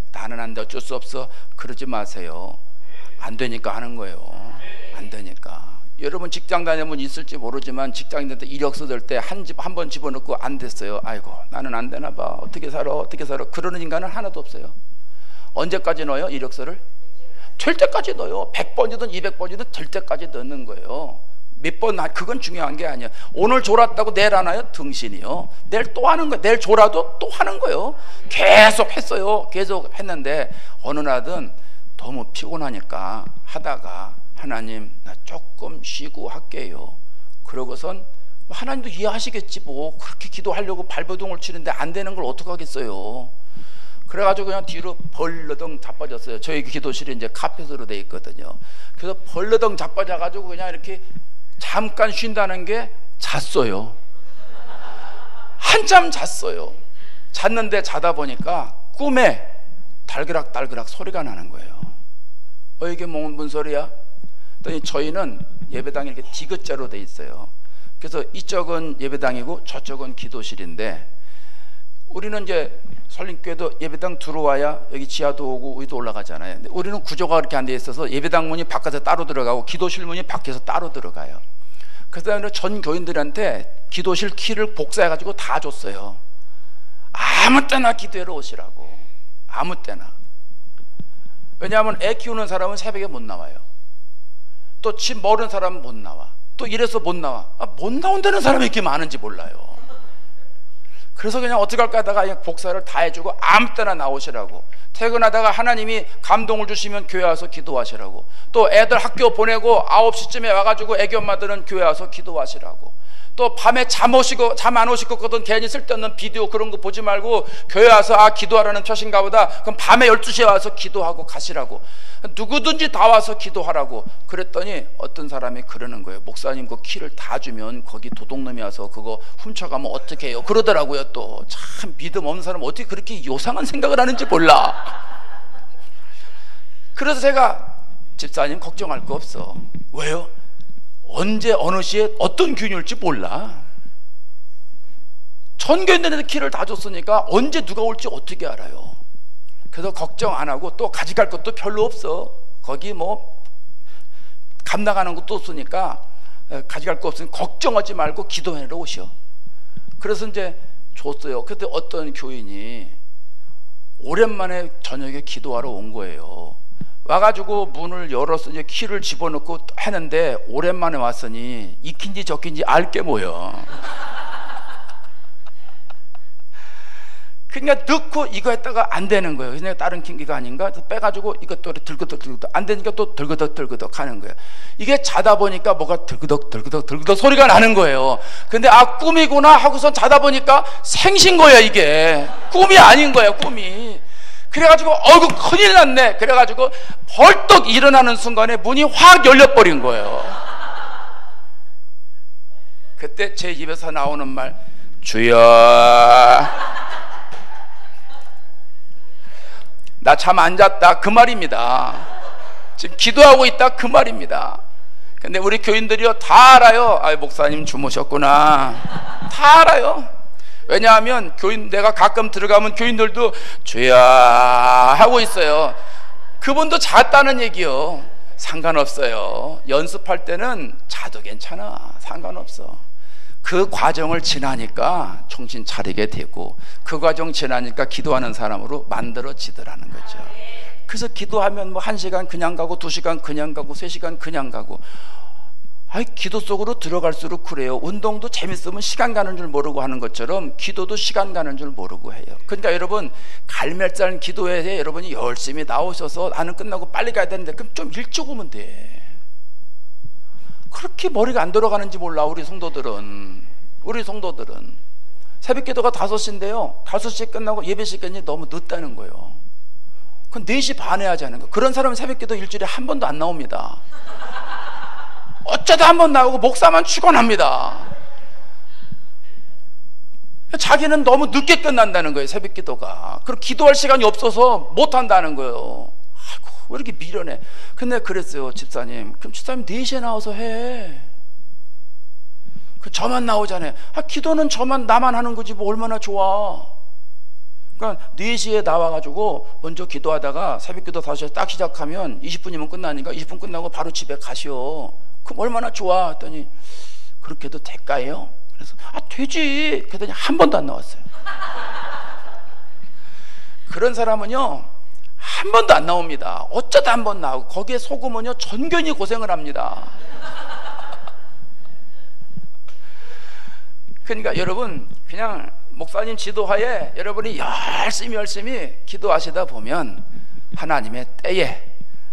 어쩔 수 없어 그러지 마세요. 안 되니까 하는 거예요. 안 되니까. 여러분 직장 다니면 있을지 모르지만 직장인한테 이력서 들 때 한 번 집어넣고 안 됐어요. 아이고 나는 안 되나 봐. 어떻게 살아 그러는 인간은 하나도 없어요. 언제까지 넣어요? 이력서를? 될 때까지 넣어요. 100번이든 200번이든 될 때까지 넣는 거예요. 몇 번 그건 중요한 게 아니에요. 오늘 졸았다고 내일 안 와요? 등신이요. 내일 또 하는 거예요. 내일 졸아도 또 하는 거예요. 계속 했어요. 계속 했는데 어느 날은 너무 피곤하니까 하다가 하나님 나 조금 쉬고 할게요. 그러고선 하나님도 이해하시겠지 뭐 그렇게 기도하려고 발버둥을 치는데 안 되는 걸 어떡하겠어요. 그래가지고 그냥 뒤로 벌러덩 자빠졌어요. 저희 기도실이 이제 카펫으로 돼 있거든요. 그래서 벌러덩 자빠져가지고 그냥 이렇게 잠깐 쉰다는 게 잤어요. 한참 잤어요. 잤는데 자다 보니까 꿈에 달그락 소리가 나는 거예요. 이게 뭔 소리야? 그랬더니 저희는 예배당이 이렇게 디귿자로 돼 있어요. 그래서 이쪽은 예배당이고 저쪽은 기도실인데 우리는 이제 설림교회도 예배당 들어와야 여기 지하도 오고 위도 올라가잖아요. 근데 우리는 구조가 그렇게 안 돼 있어서 예배당 문이 바깥에 따로 들어가고 기도실 문이 밖에서 따로 들어가요. 그래서 전 교인들한테 기도실 키를 복사해가지고 다 줬어요. 아무 때나 기도하러 오시라고. 아무 때나. 왜냐하면 애 키우는 사람은 새벽에 못 나와요. 또 집 멀은 사람은 못 나와. 또 이래서 못 나와. 못 나온다는 사람이 이렇게 많은지 몰라요. 그래서 그냥 어떻게 할까 하다가 그냥 복사를 다 해주고 아무 때나 나오시라고. 퇴근하다가 하나님이 감동을 주시면 교회 와서 기도하시라고. 또 애들 학교 보내고 9시쯤에 와가지고 애기 엄마들은 교회 와서 기도하시라고. 또 밤에 잠 안 오실 거거든 괜히 쓸데없는 비디오 그런 거 보지 말고 교회 와서 기도하라는 표시인가 보다. 그럼 밤에 12시에 와서 기도하고 가시라고. 누구든지 다 와서 기도하라고. 그랬더니 어떤 사람이 그러는 거예요. 목사님 그 키를 다 주면 거기 도둑놈이 와서 그거 훔쳐가면 어떻게 해요? 그러더라고요. 또 참 믿음 없는 사람은 어떻게 그렇게 요상한 생각을 하는지 몰라. 그래서 제가 집사님 걱정할 거 없어. 왜요? 언제 어느 시에 어떤 균일지 몰라. 전교인들한테 키를 다 줬으니까 언제 누가 올지 어떻게 알아요. 그래서 걱정 안 하고 또 가져갈 것도 별로 없어. 거기 뭐 감당하는 것도 없으니까 가져갈 거 없으니 걱정하지 말고 기도해라 오시오. 그래서 이제 줬어요. 그때 어떤 교인이 오랜만에 저녁에 기도하러 온 거예요. 와가지고 문을 열어서 이제 키를 집어넣고 했는데 오랜만에 왔으니 익힌지 적힌지 알게 뭐여. 그러니까 넣고 이거 했다가 안 되는 거예요. 그냥 다른 킹기가 아닌가? 그래서 빼가지고 이것도 들그덕 안 되니까 또 들그덕 하는 거예요. 이게 자다 보니까 뭐가 들그덕 소리가 나는 거예요. 근데 아 꿈이구나 하고선 자다 보니까 생신 거예요. 이게 꿈이 아닌 거예요. 꿈이. 그래가지고 어이구 큰일 났네. 그래가지고 벌떡 일어나는 순간에 문이 확 열려버린 거예요. 그때 제 입에서 나오는 말, 주여 나 참 안 잤다, 그 말입니다. 지금 기도하고 있다, 그 말입니다. 근데 우리 교인들이요 다 알아요. 아, 목사님 주무셨구나. 다 알아요. 왜냐하면 교인, 내가 가끔 들어가면 교인들도 주야 하고 있어요. 그분도 잤다는 얘기요. 상관없어요. 연습할 때는 자도 괜찮아. 상관없어. 그 과정을 지나니까 정신 차리게 되고 그 과정 지나니까 기도하는 사람으로 만들어지더라는 거죠. 그래서 기도하면 뭐 1시간 그냥 가고 2시간 그냥 가고 3시간 그냥 가고, 아이 기도 속으로 들어갈수록 그래요. 운동도 재밌으면 시간 가는 줄 모르고 하는 것처럼 기도도 시간 가는 줄 모르고 해요. 그러니까 여러분 갈멜산 기도회에 여러분이 열심히 나오셔서 나는 끝나고 빨리 가야 되는데 그럼 좀 일찍 오면 돼. 그렇게 머리가 안 돌아가는지 몰라. 우리 성도들은 새벽 기도가 5시인데요 5시에 끝나고 예배 시간이 너무 늦다는 거예요. 그건 4시 반에 하지 않은 거예요. 그런 사람은 새벽 기도 일주일에 한 번도 안 나옵니다. 어쩌다 한 번 나오고 목사만 축원합니다. 자기는 너무 늦게 끝난다는 거예요. 새벽 기도가. 그리고 기도할 시간이 없어서 못 한다는 거예요. 아이고 왜 이렇게 미련해. 근데 그랬어요. 집사님, 그럼 집사님 4시에 나와서 해. 그 저만 나오잖아요. 아, 기도는 저만 나만 하는 거지 뭐 얼마나 좋아. 그러니까 4시에 나와가지고 먼저 기도하다가 새벽기도 5시에 딱 시작하면 20분이면 끝나니까 20분 끝나고 바로 집에 가시오. 그럼 얼마나 좋아 했더니 그렇게 해도 될까요? 그래서 아 되지. 그랬더니 한 번도 안 나왔어요. 그런 사람은요 한 번도 안 나옵니다. 어쩌다 한 번 나오고 거기에 속으면요 전견이 고생을 합니다. 그러니까 여러분 그냥 목사님 지도하에 여러분이 열심히 기도하시다 보면 하나님의 때에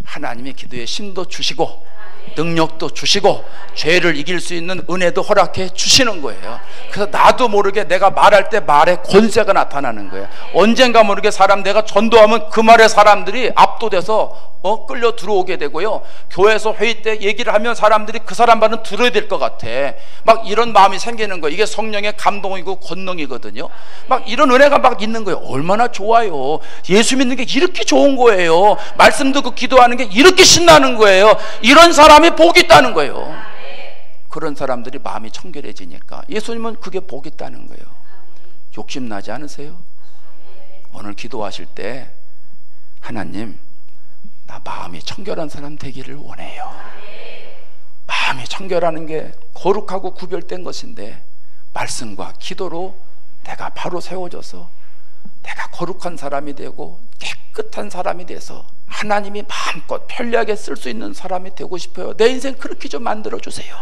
하나님이 기도에 힘도 주시고 능력도 주시고 죄를 이길 수 있는 은혜도 허락해 주시는 거예요. 그래서 나도 모르게 내가 말할 때 말에 권세가 나타나는 거예요. 언젠가 모르게 내가 전도하면 그 말에 사람들이 압도돼서 끌려 들어오게 되고요. 교회에서 회의 때 얘기를 하면 사람들이 그 사람 말은 들어야 될 것 같아. 막 이런 마음이 생기는 거예요. 이게 성령의 감동이고 권능이거든요. 막 이런 은혜가 막 있는 거예요. 얼마나 좋아요. 예수 믿는 게 이렇게 좋은 거예요. 말씀 듣고 기도하는 게 이렇게 신나는 거예요. 이런 사람이 복이 있다는 거예요. 그런 사람들이 마음이 청결해지니까 예수님은 그게 복이 있다는 거예요. 욕심나지 않으세요? 오늘 기도하실 때 하나님 나 마음이 청결한 사람 되기를 원해요. 마음이 청결하는 게 거룩하고 구별된 것인데 말씀과 기도로 내가 바로 세워져서 내가 거룩한 사람이 되고 깨끗한 사람이 돼서 하나님이 마음껏 편리하게 쓸 수 있는 사람이 되고 싶어요. 내 인생 그렇게 좀 만들어주세요.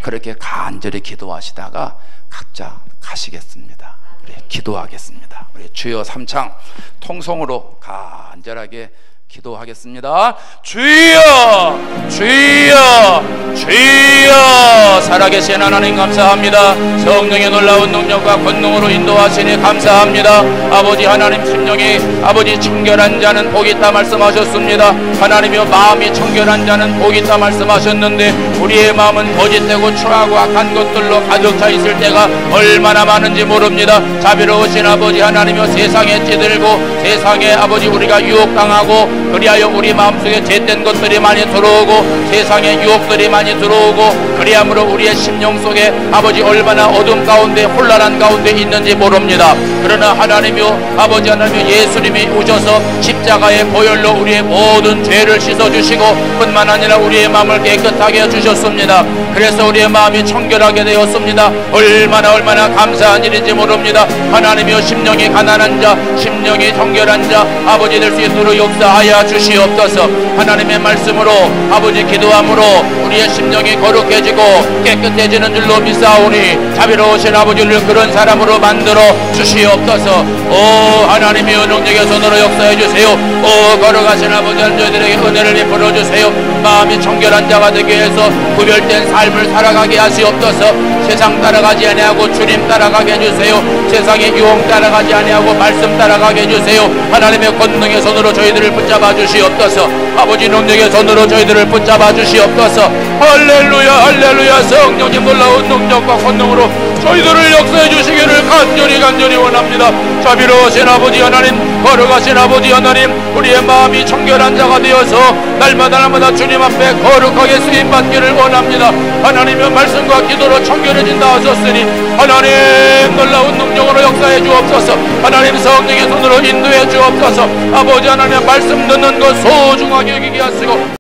그렇게 간절히 기도하시다가 각자 가시겠습니다. 우리 기도하겠습니다. 우리 주여 삼창 통성으로 간절하게 기도하겠습니다. 주여 주여 주여. 살아계신 하나님 감사합니다. 성령의 놀라운 능력과 권능으로 인도하시니 감사합니다. 아버지 하나님 심령이 아버지 청결한 자는 복이 있다 말씀하셨습니다. 하나님이여 마음이 청결한 자는 복이 있다 말씀하셨는데 우리의 마음은 거짓되고 추하고 악한 것들로 가득 차 있을 때가 얼마나 많은지 모릅니다. 자비로우신 아버지 하나님이여 세상에 찌들고 세상에 아버지 우리가 유혹당하고 그리하여 우리 마음속에 죄된 것들이 많이 들어오고 세상의 유혹들이 많이 들어오고 그리함으로 우리의 심령 속에 아버지 얼마나 어둠 가운데 혼란한 가운데 있는지 모릅니다. 그러나 하나님이요 아버지 하나님이요 예수님이 오셔서 십자가의 보혈로 우리의 모든 죄를 씻어주시고 뿐만 아니라 우리의 마음을 깨끗하게 해주셨습니다. 그래서 우리의 마음이 청결하게 되었습니다. 얼마나 감사한 일인지 모릅니다. 하나님이여 심령이 가난한 자 심령이 정결한 자 아버지 될 수 있도록 역사하여 주시옵소서. 하나님의 말씀으로 아버지 기도함으로 우리의 심령이 거룩해지고 깨끗해지는 줄로 믿사오니 자비로우신 아버지를 그런 사람으로 만들어 주시옵소서. 오 하나님이여 능력의 손으로 역사해 주세요. 오 거룩하신 아버지 저희들에게 은혜를 베풀어 주세요. 마음이 청결한 자가 되게 해서 구별된 삶을 살아가게 하시옵소서. 세상 따라가지 아니하고 주님 따라가게 해주세요. 세상의 유혹 따라가지 아니하고 말씀 따라가게 해주세요. 하나님의 권능의 손으로 저희들을 붙잡아 주시옵소서. 아버지 능력의 손으로 저희들을 붙잡아 주시옵소서. 할렐루야 할렐루야. 성령님 놀라운 능력과 권능으로 저희들을 역사해 주시기를 간절히 원합니다. 자비로우신 아버지 하나님 거룩하신 아버지 하나님 우리의 마음이 청결한 자가 되어서 날마다 주님 앞에 거룩하게 쓰임받기를 원합니다. 하나님의 말씀과 기도로 청결해진다 하셨으니 하나님 놀라운 능력으로 역사해 주옵소서. 하나님 성령의 손으로 인도해 주옵소서. 아버지 하나님의 말씀 듣는 것 소중하게 여기게 하시고